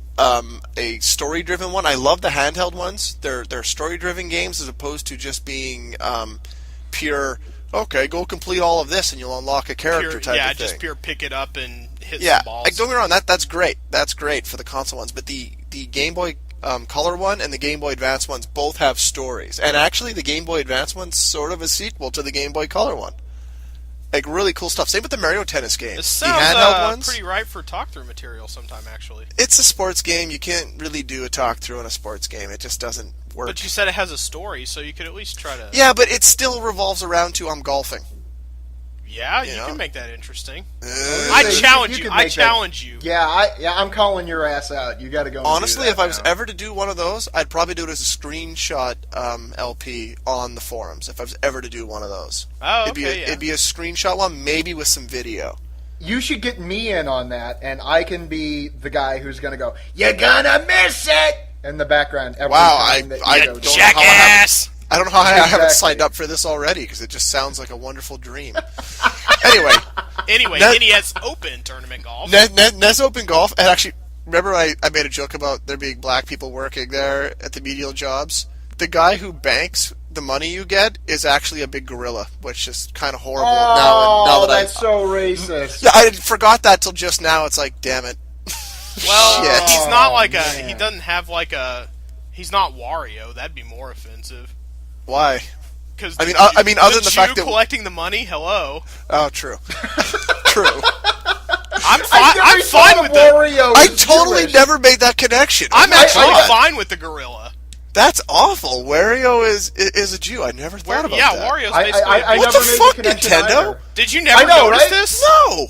story-driven one. I love the handheld ones. They're story-driven games as opposed to just being pure. Okay, go complete all of this and you'll unlock a character type of thing. Yeah, just pure pick it up and hit some balls. Like, don't get me wrong, that's great. That's great for the console ones. But the Game Boy Color one and the Game Boy Advance ones both have stories. And actually, the Game Boy Advance one's sort of a sequel to the Game Boy Color one. Like, really cool stuff. Same with the Mario Tennis game. This the handheld ones. Pretty ripe for talk-through material sometime, actually. It's a sports game. You can't really do a talk-through on a sports game. It just doesn't work. But you said it has a story, so you could at least try to... Yeah, but it still revolves around to I'm golfing. Yeah, you know? can make that interesting. I challenge you. I challenge you. Yeah, I'm calling your ass out. You got to go. Honestly, and do that if I was now. ever to do one of those, I'd probably do it as a screenshot LP on the forums. If I was ever to do one of those, Oh, it'd be a screenshot one, maybe with some video. You should get me in on that, and I can be the guy who's going to go, "You're gonna miss it!" in the background. Every time that you go, jackass! I don't know how I haven't Exactly. signed up for this already, because it just sounds like a wonderful dream. Anyway, NES Open Tournament Golf. NES Open Golf, and actually, remember I made a joke about there being black people working there at the menial jobs? The guy who banks the money you get is actually a big gorilla, which is kind of horrible now that that's so racist. Yeah, I forgot that till just now. It's like, damn it. Well, Shit. he's not like man. he doesn't have like a, he's not Wario. That'd be more offensive. Why? Because I mean, other than the fact that collecting the money, hello. Oh, true. True. I'm fine with the. Wario. I totally never made that connection. I'm actually God. fine with the gorilla. That's awful. Wario is a Jew. I never thought about that. Wario's basically. I What never the made fuck, connection Nintendo? either. Did you never I know, notice right? this?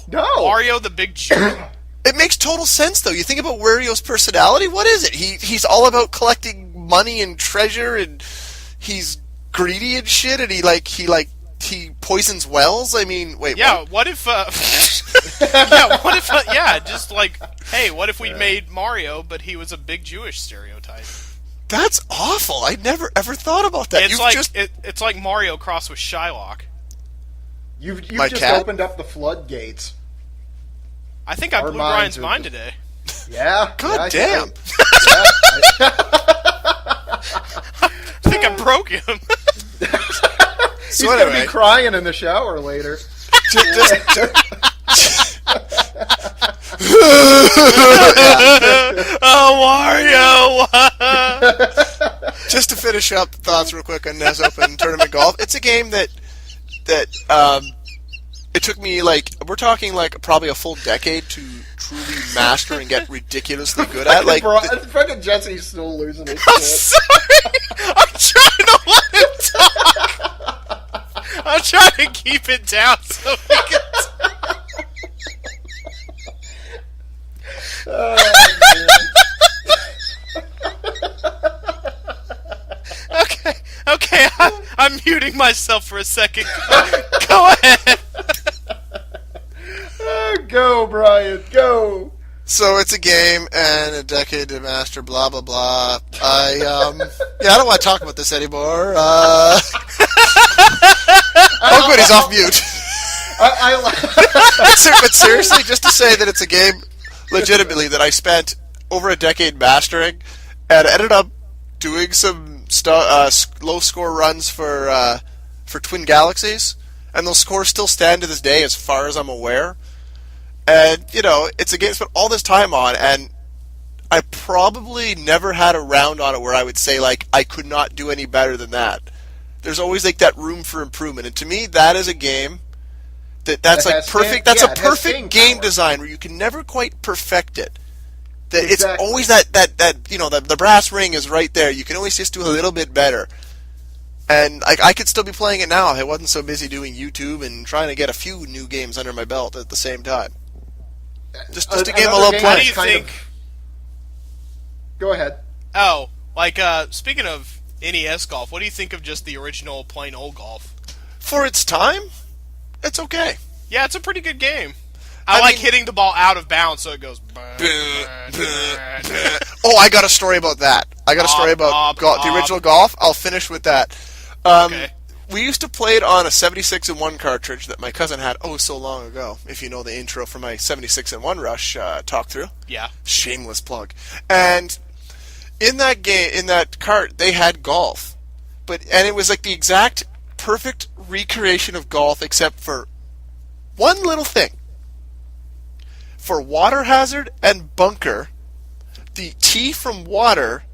No. Wario the big Jew. It makes total sense, though. You think about Wario's personality. What is it? He's all about collecting money and treasure, and he's greedy and shit, and he poisons wells. I mean, wait. Yeah. What? What if? Just like, hey, what if we made Mario, but he was a big Jewish stereotype? That's awful. I never ever thought about that. It's like Mario crossed with Shylock. You've My just cat? opened up the floodgates. I think I Our blew minds Brian's are mind just- today. Yeah. God yeah, damn. I think I broke him. He's So gonna anyway, be crying in the shower later. Oh, Wario! just to finish up thoughts real quick on NES Open Tournament Golf, it's a game that it took me we're talking probably a full decade to truly master and get ridiculously good at. Fucking Jesse's still losing his I'm shit. sorry! I'm trying to let him talk! I'm trying to keep it down so we can talk. Okay, I'm muting myself for a second. Go ahead. Go, Brian, go. So it's a game and a decade to master, blah blah blah. I don't want to talk about this anymore. Oh, good, he's off mute. But seriously, just to say that it's a game, legitimately, that I spent over a decade mastering, and ended up doing some low score runs for Twin Galaxies, and those scores still stand to this day, as far as I'm aware. And, it's a game I spent all this time on, and I probably never had a round on it where I would say, I could not do any better than that. There's always, that room for improvement. And to me, that is a game that's perfect. That's a perfect game design where you can never quite perfect it. Exactly. It's always the brass ring is right there. You can always just do a little bit better. And I could still be playing it now if I wasn't so busy doing YouTube and trying to get a few new games under my belt at the same time. Just a game I love playing. What do you think? Go ahead. Oh, like, speaking of NES golf, what do you think of just the original plain old golf? For its time, it's okay. Yeah, it's a pretty good game. I like hitting the ball out of bounds so it goes... Oh, I got a story about that. I got a story about the original golf. I'll finish with that. Okay. We used to play it on a 76-in-1 cartridge that my cousin had so long ago, if you know the intro for my 76-in-1 Rush talk-through. Yeah. Shameless plug. And in that game, in that cart, they had golf. And it was like the exact perfect recreation of golf except for one little thing. For water hazard and bunker, the T from water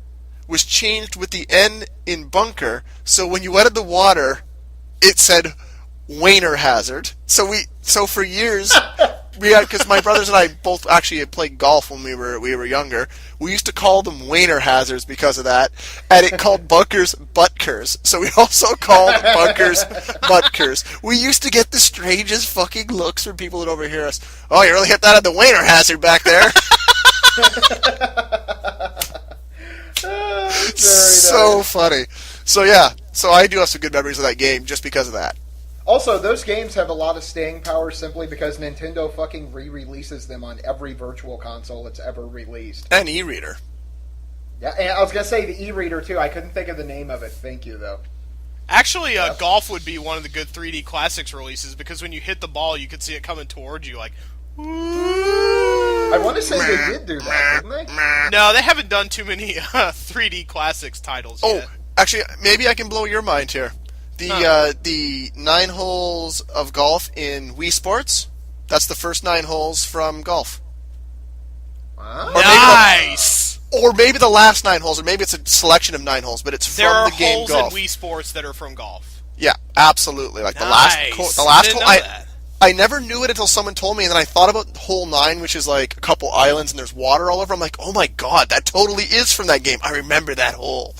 was changed with the N in bunker, so when you went in the water, it said Wayner hazard. So for years we had, because my brothers and I both actually had played golf when we were younger. We used to call them Wayner hazards because of that, and it called bunkers buttkers. So we also called bunkers buttkers. We used to get the strangest fucking looks from people that overhear us. Oh, you really hit that at the Wayner hazard back there. So funny. So yeah, so I do have some good memories of that game just because of that. Also, those games have a lot of staying power simply because Nintendo fucking re-releases them on every virtual console it's ever released. And e-reader. Yeah, and I was going to say the e-reader too. I couldn't think of the name of it. Thank you, though. Actually, golf would be one of the good 3D Classics releases because when you hit the ball, you could see it coming towards you like... I want to say they did do that, didn't they? No, they haven't done too many 3D Classics titles yet. Oh, actually, maybe I can blow your mind here. The 9 holes of golf in Wii Sports, that's the first 9 holes from golf. Nice! Or maybe the last 9 holes, or maybe it's a selection of 9 holes, but it's from the game golf. There are holes in Wii Sports that are from golf. Yeah, absolutely. Like nice. the last hole, I never knew it until someone told me, and then I thought about hole 9, which is like a couple islands and there's water all over. I'm like, oh my god, that totally is from that game. I remember that hole.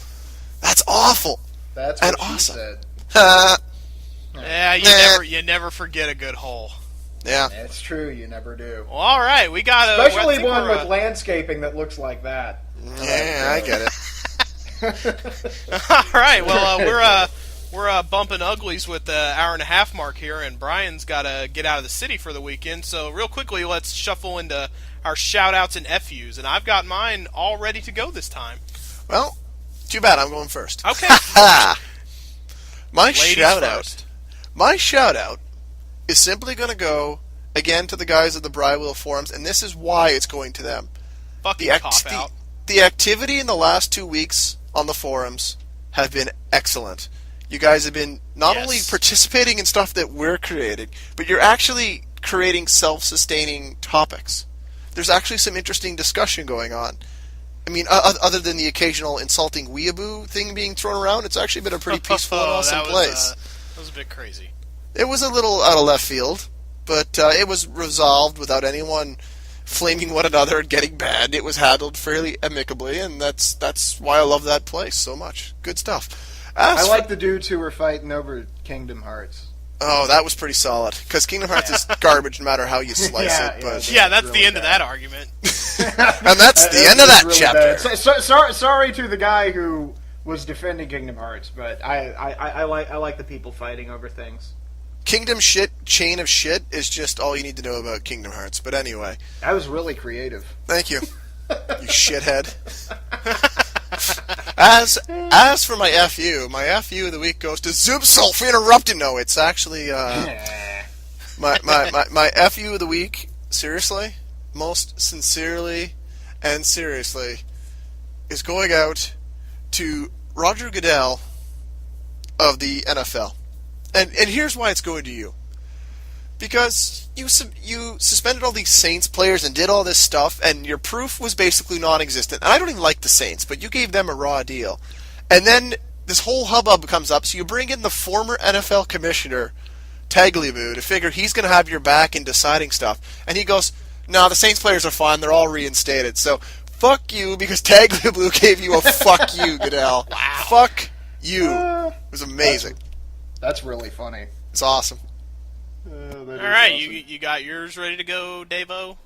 That's awful. That's what and she awesome. said. Yeah, you never forget a good hole. Yeah. It's true, you never do. Well, all right, we got a... Especially one with landscaping that looks like that. Yeah, I get it. All right, well, we're bumping uglies with the hour and a half mark here, and Brian's got to get out of the city for the weekend. So real quickly, let's shuffle into our shout-outs and eff-yous, and I've got mine all ready to go this time. Well, too bad I'm going first. Okay. My shout-out is simply going to go, again, to the guys at the Brywheel forums, and this is why it's going to them. Fucking cop-out. The activity in the last 2 weeks on the forums have been excellent. You guys have been not only participating in stuff that we're creating, but you're actually creating self-sustaining topics. There's actually some interesting discussion going on. I mean, other than the occasional insulting weeaboo thing being thrown around, it's actually been a pretty peaceful and awesome place. That was a bit crazy. It was a little out of left field, but it was resolved without anyone flaming one another and getting banned. It was handled fairly amicably, and that's why I love that place so much. Good stuff. I like the dudes who were fighting over Kingdom Hearts. Oh, that was pretty solid, because Kingdom Hearts is garbage no matter how you slice it. But that's really the end bad. of that argument. And that's the end of that really chapter. Sorry to the guy who was defending Kingdom Hearts, but I like the people fighting over things. Kingdom shit, chain of shit is just all you need to know about Kingdom Hearts. But anyway. That was really creative. Thank you. You shithead. As for my FU of the week goes to Zubsolf for interrupting. No, it's actually my FU of the week, seriously, most sincerely and seriously, is going out to Roger Goodell of the NFL. And here's why it's going to you. Because you suspended all these Saints players and did all this stuff, and your proof was basically non-existent. And I don't even like the Saints, but you gave them a raw deal. And then this whole hubbub comes up, so you bring in the former NFL commissioner, Tagliabue, to figure he's going to have your back in deciding stuff. And he goes, no, the Saints players are fine, they're all reinstated. So, fuck you, because Tagliabue gave you a fuck you, Goodell. Wow. Fuck you. It was amazing. That's really funny. It's awesome. All right, awesome. You got yours ready to go, Davo?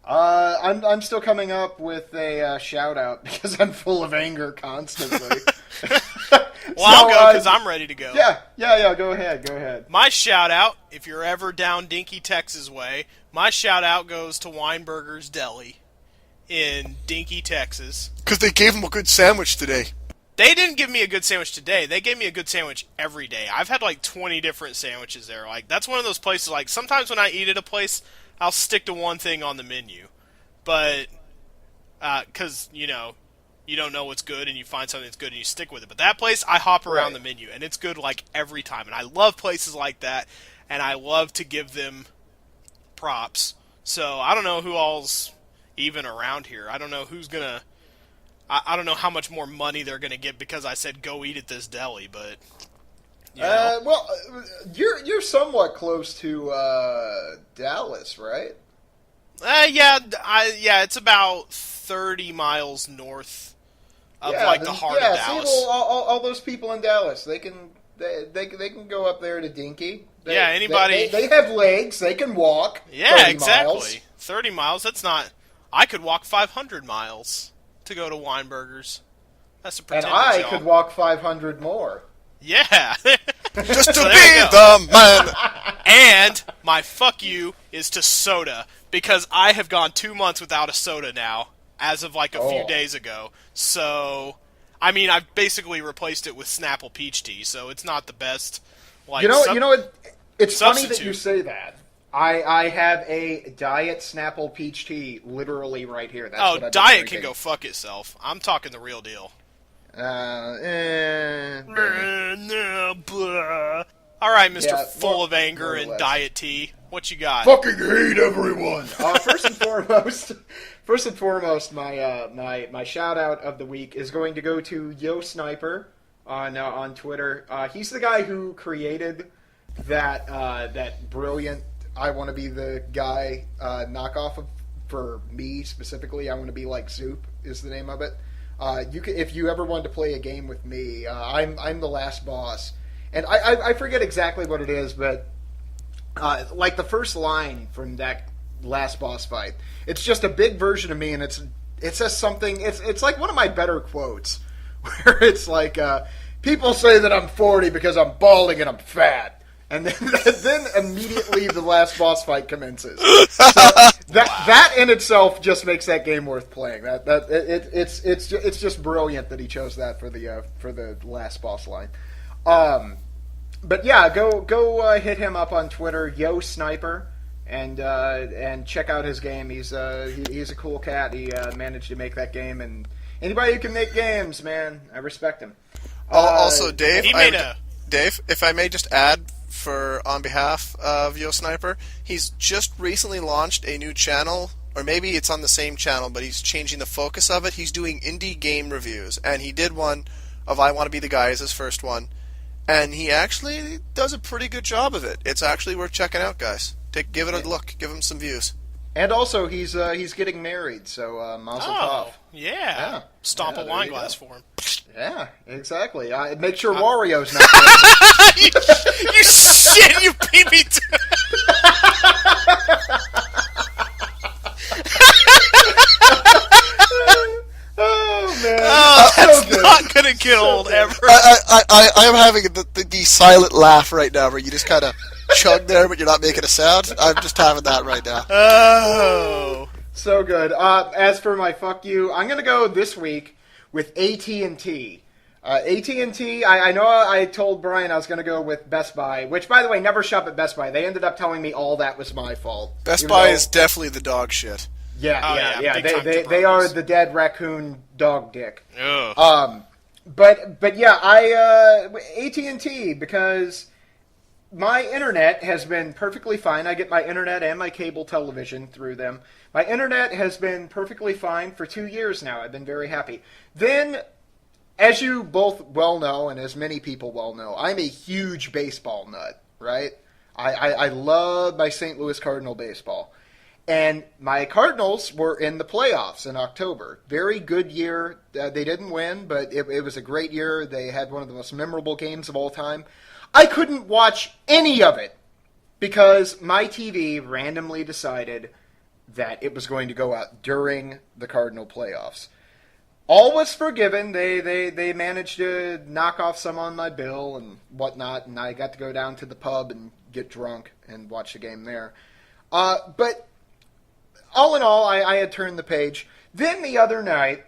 I'm still coming up with a shout out because I'm full of anger constantly. Well, I'll go because I'm ready to go. Yeah. Go ahead. My shout out, if you're ever down Dinky, Texas way, my shout out goes to Weinberger's Deli in Dinky, Texas. Because they gave him a good sandwich today. They didn't give me a good sandwich today. They gave me a good sandwich every day. I've had like 20 different sandwiches there. Like, that's one of those places, like, sometimes when I eat at a place, I'll stick to one thing on the menu. But, because, you don't know what's good, and you find something that's good, and you stick with it. But that place, I hop around the menu, and it's good, like, every time. And I love places like that, and I love to give them props. So, I don't know who all's even around here. I don't know who's gonna... I don't know how much more money they're gonna get because I said go eat at this deli, but... Well, you're somewhat close to Dallas, right? Yeah, it's about 30 miles north of the heart of Dallas. See, all those people in Dallas, they can go up there to Dinky. Anybody. They have legs. They can walk. Yeah, 30 exactly. miles. 30 miles. That's not. I could walk 500 miles to go to Weinberger's. That's a pretend. And I could walk 500 more. Yeah. Just to be the man. And my fuck you is to soda, because I have gone 2 months without a soda now, as of like a few days ago. So, I mean, I've basically replaced it with Snapple peach tea, so it's not the best. Like, you know what? It's funny that substitute. you say that. I have a Diet Snapple peach tea literally right here. That's what I've been Diet drinking. can go fuck itself. I'm talking the real deal. All right, Mr. Full of Anger and Diet Tea. What you got? Fucking hate everyone. First and foremost, my shout out of the week is going to go to Yo Sniper on Twitter. He's the guy who created that brilliant "I want to be the guy" knockoff for me specifically. I want to be like Zoop is the name of it. If you ever wanted to play a game with me, I'm the last boss, and I forget exactly what it is, but like the first line from that last boss fight, it's just a big version of me, and it says something. It's like one of my better quotes, where it's like, people say that I'm 40 because I'm balding and I'm fat. And then immediately the last boss fight commences. So that in itself just makes that game worth playing. It's just brilliant that he chose that for the last boss line. But yeah, go hit him up on Twitter, Yo Sniper, and check out his game. He's a cool cat. He managed to make that game, and anybody who can make games, man, I respect him. Also, Dave, Dave, if I may just add, on behalf of Yo Sniper, he's just recently launched a new channel, or maybe it's on the same channel, but he's changing the focus of it. He's doing indie game reviews, and he did one of I Want to Be the Guy as his first one, and he actually does a pretty good job of it. It's actually worth checking out, guys. Give it a look. Give him some views. And also, he's getting married, so mazel tov. Yeah. Stomp a wine glass for him. Yeah, exactly. Make sure Wario's not there. You shit, you beat me to... Oh, man. Oh, that's not going to get old ever. I am having the silent laugh right now, where you just kind of chug there, but you're not making a sound. I'm just having that right now. Oh. So good. As for my fuck you, I'm going to go this week with AT&T. AT&T, I know I told Brian I was going to go with Best Buy, which, by the way, never shop at Best Buy. They ended up telling me all that was my fault. Best Buy is definitely the dog shit. Yeah. They are the dead raccoon dog dick. Ugh. But yeah, AT&T, because my internet has been perfectly fine. I get my internet and my cable television through them. My internet has been perfectly fine for 2 years now. I've been very happy. Then, as you both well know, and as many people well know, I'm a huge baseball nut, right? I love my St. Louis Cardinal baseball. And my Cardinals were in the playoffs in October. Very good year. They didn't win, but it was a great year. They had one of the most memorable games of all time. I couldn't watch any of it because my TV randomly decided that it was going to go out during the Cardinal playoffs. All was forgiven. They managed to knock off some on my bill and whatnot, and I got to go down to the pub and get drunk and watch the game there. But all in all, I had turned the page. Then the other night,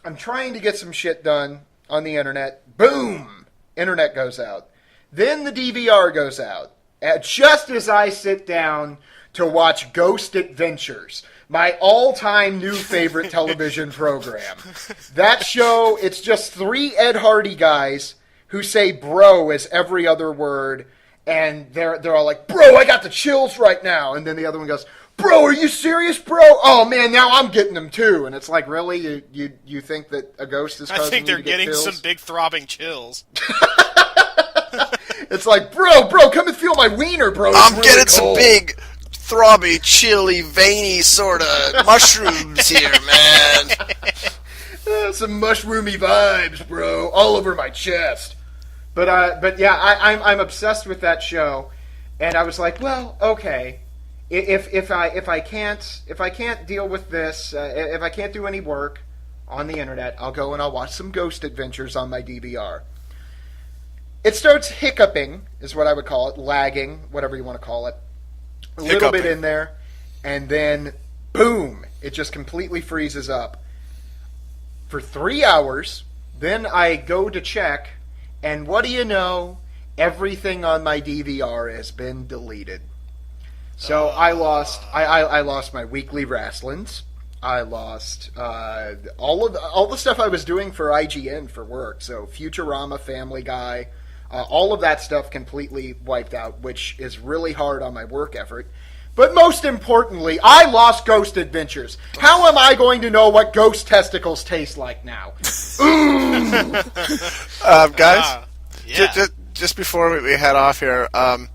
I'm trying to get some shit done on the internet. Boom! Internet goes out. Then the DVR goes out. Just as I sit down to watch Ghost Adventures, my all-time new favorite television program. That show, it's just 3 Ed Hardy guys who say bro as every other word, and they're all like, bro, I got the chills right now. And then the other one goes, bro, are you serious, bro? Oh, man, now I'm getting them, too. And it's like, really? You think that a ghost is causing I think they're you to get getting chills? some big throbbing chills. It's like, bro, come and feel my wiener, bro. It's I'm really getting some cold. big, throbby, chilly, veiny sort of mushrooms here, man. Some mushroomy vibes, bro, all over my chest. But yeah, I'm obsessed with that show, and I was like, well, okay, if I can't deal with this, if I can't do any work on the internet, I'll go and I'll watch some Ghost Adventures on my DVR. It starts hiccuping, is what I would call it, lagging, whatever you want to call it. A little bit in there, and then, boom, it just completely freezes up. For 3 hours, then I go to check, and what do you know? Everything on my DVR has been deleted. So I lost my weekly wrestlings. I lost all the stuff I was doing for IGN for work. So Futurama, Family Guy, all of that stuff completely wiped out, which is really hard on my work effort. But most importantly, I lost Ghost Adventures. How am I going to know what ghost testicles taste like now? Guys, yeah. just before we head off here, I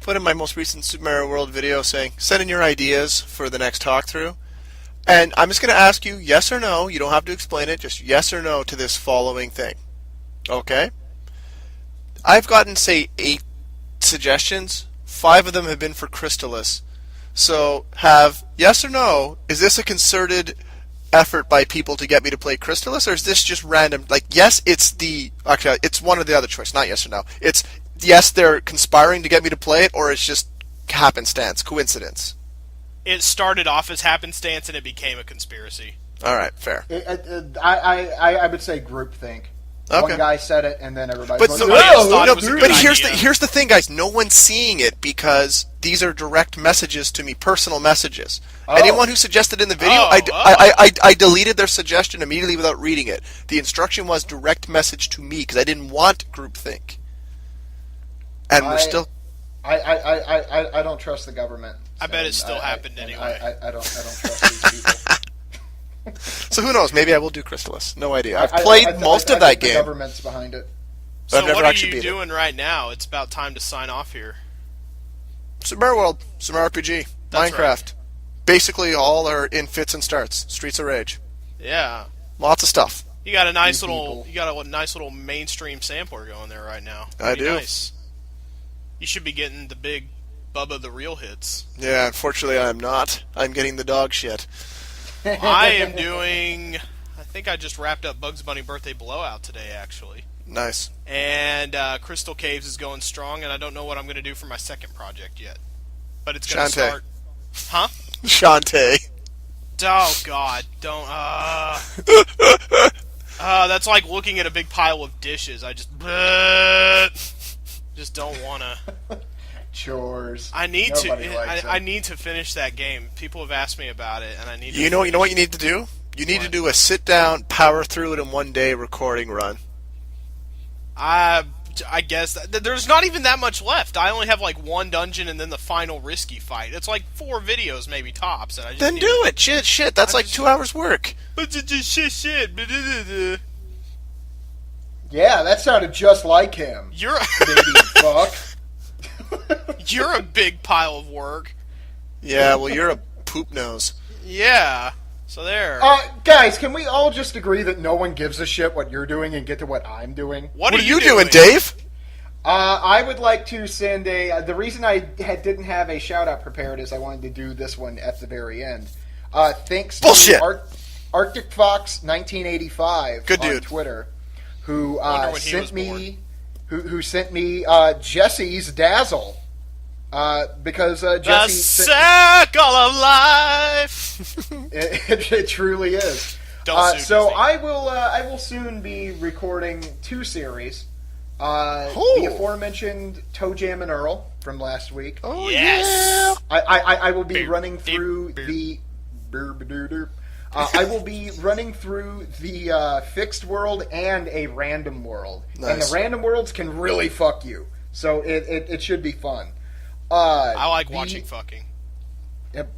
put in my most recent Super Mario World video saying, send in your ideas for the next talk-through. And I'm just going to ask you yes or no. You don't have to explain it. Just yes or no to this following thing. Okay? I've gotten, say, 8 suggestions. 5 of them have been for Crystalis. So, yes or no, is this a concerted effort by people to get me to play Crystalis, or is this just random? Like, yes, it's one or the other choice, not yes or no. It's, yes, they're conspiring to get me to play it, or it's just happenstance, coincidence. It started off as happenstance and it became a conspiracy. All right, fair. I would say groupthink. Okay. One guy said it, and then everybody. But, goes, but here's the thing, guys. No one's seeing it because these are direct messages to me, personal messages. Oh. Anyone who suggested in the video, I deleted their suggestion immediately without reading it. The instruction was direct message to me because I didn't want groupthink. And we're still. I don't trust the government. I bet it still happened anyway. I don't trust these people. So who knows? Maybe I will do Crystalis. No idea. I've played most of that game. The government's behind it. But I've So never what are actually you beat it. doing right now? It's about time to sign off here. Super Mario World, Super Mario RPG, That's Minecraft. right. Basically, all are in fits and starts. Streets of Rage. Yeah. Lots of stuff. You got a nice little mainstream sampler going there right now. I Pretty do. Nice. You should be getting the big Bubba the Real hits. Yeah, unfortunately, I'm not. I'm getting the dog shit. I am doing. I think I just wrapped up Bugs Bunny Birthday Blowout today, actually. Nice. And Crystal Caves is going strong, and I don't know what I'm going to do for my second project yet. But it's going to Shantae. start. Huh? Shantae. Oh God! Don't. That's like looking at a big pile of dishes. I just don't wanna. Chores. I need Nobody to. likes I it. need to finish that game. People have asked me about it, and I need. You know what you need to do? You need to do a sit-down, power through it in one day recording run. I guess there's not even that much left. I only have like one dungeon and then the final risky fight. It's like 4 videos, maybe tops. And I just Then need do it. Shit. That's like 2 hours work. Shit. Yeah, that sounded just like him. You're Baby fuck. you're a big pile of work. Yeah, well, you're a poop nose. Yeah. So there. Guys, can we all just agree that no one gives a shit what you're doing and get to what I'm doing? What What are are you doing, Dave? I would like to send the reason I didn't have a shout-out prepared is I wanted to do this one at the very end. Thanks Bullshit. to Arctic Fox 1985 Good on dude. Twitter, who Wonder when he sent was me Jesse's Dazzle. Because The Jesse circle of life. it truly is. Don't sue So Disney. I will soon be recording 2 series. The aforementioned Toe Jam and Earl from last week. Oh, Yes. I will be Beep, running beep, through beep. the. I will be running through the fixed world and a random world, and Nice. the random worlds can really fuck you. So it should be fun. I like watching fucking. Yep.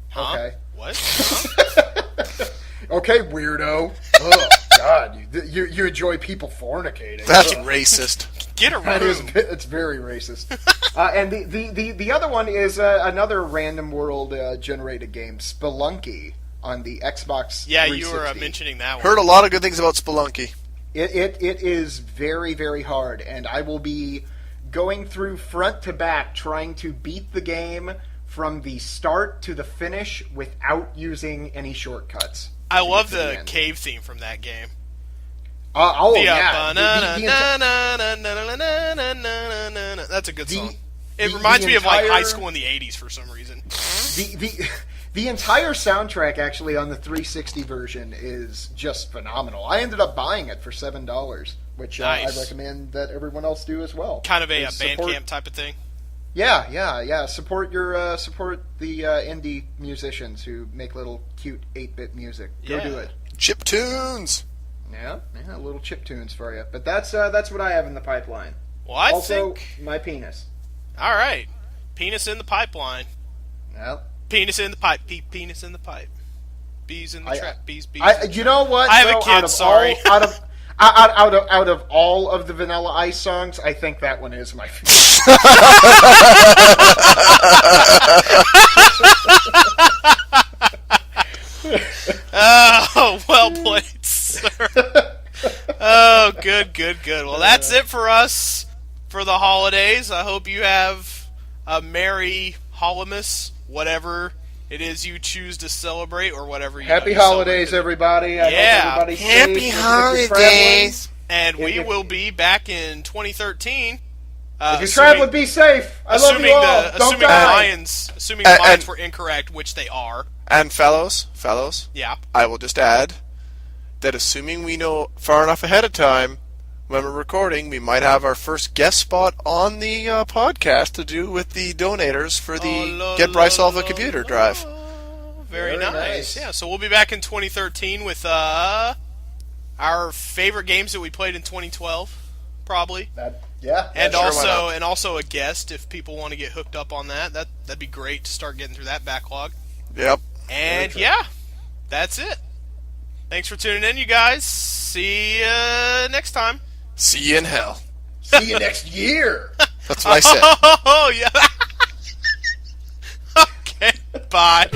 Huh? Okay. What? Huh? Okay, weirdo. Oh God, you enjoy people fornicating. That's Ugh. racist. Get a That is, room. it's very racist. And the other one is another random world generated game, Spelunky, on the Xbox. Yeah, 360. you were mentioning that one. Heard a lot of good things about Spelunky. It is very, very hard, and I will be going through front to back trying to beat the game from the start to the finish without using any shortcuts. I love to the the end. cave theme from that game. Yeah. That's a good The- song. It the reminds me of like high entire- school in the 80s for some reason. The entire soundtrack actually on the 360 version is just phenomenal. I ended up buying it for $7, which Nice. I recommend that everyone else do as well. Kind of a Support- Bandcamp type of thing. Yeah. Support the indie musicians who make little cute 8-bit music. Go Yeah. do it. Chip tunes. Yeah, little chip tunes for you. But that's what I have in the pipeline. Well, I Also, think. my penis. All right. Penis in the pipeline. Well, Penis in the pipe. Penis in the pipe. Bees in the trap. Bees. you know what? I have a though? kid, Out of sorry. All, out of all of the Vanilla Ice songs, I think that one is my favorite. Oh, well played, sir. Oh, good. Well, that's it for us for the holidays. I hope you have a Merry Holimus, whatever it is you choose to celebrate, or whatever you Happy you holidays, celebrate. everybody. I Yeah. hope everybody's Happy safe. If you're holidays. And we If- will be back in 2013. If you're traveling, be safe. I love you all. Don't assuming the die. Lions were incorrect, which they are. And fellows, Yeah. I will just add that assuming we know far enough ahead of time when we're recording, we might have our first guest spot on the podcast to do with the donators for the Get Bryce Off a Computer drive. Very Very nice. nice. Yeah, so we'll be back in 2013 with our favorite games that we played in 2012, probably. sure, why not? And also a guest if people want to get hooked up on that. That'd be great to start getting through that backlog. Yep. And yeah, that's it. Thanks for tuning in, you guys. See you next time. See you in hell. See you next year. That's what I said. Oh, yeah. Okay, bye.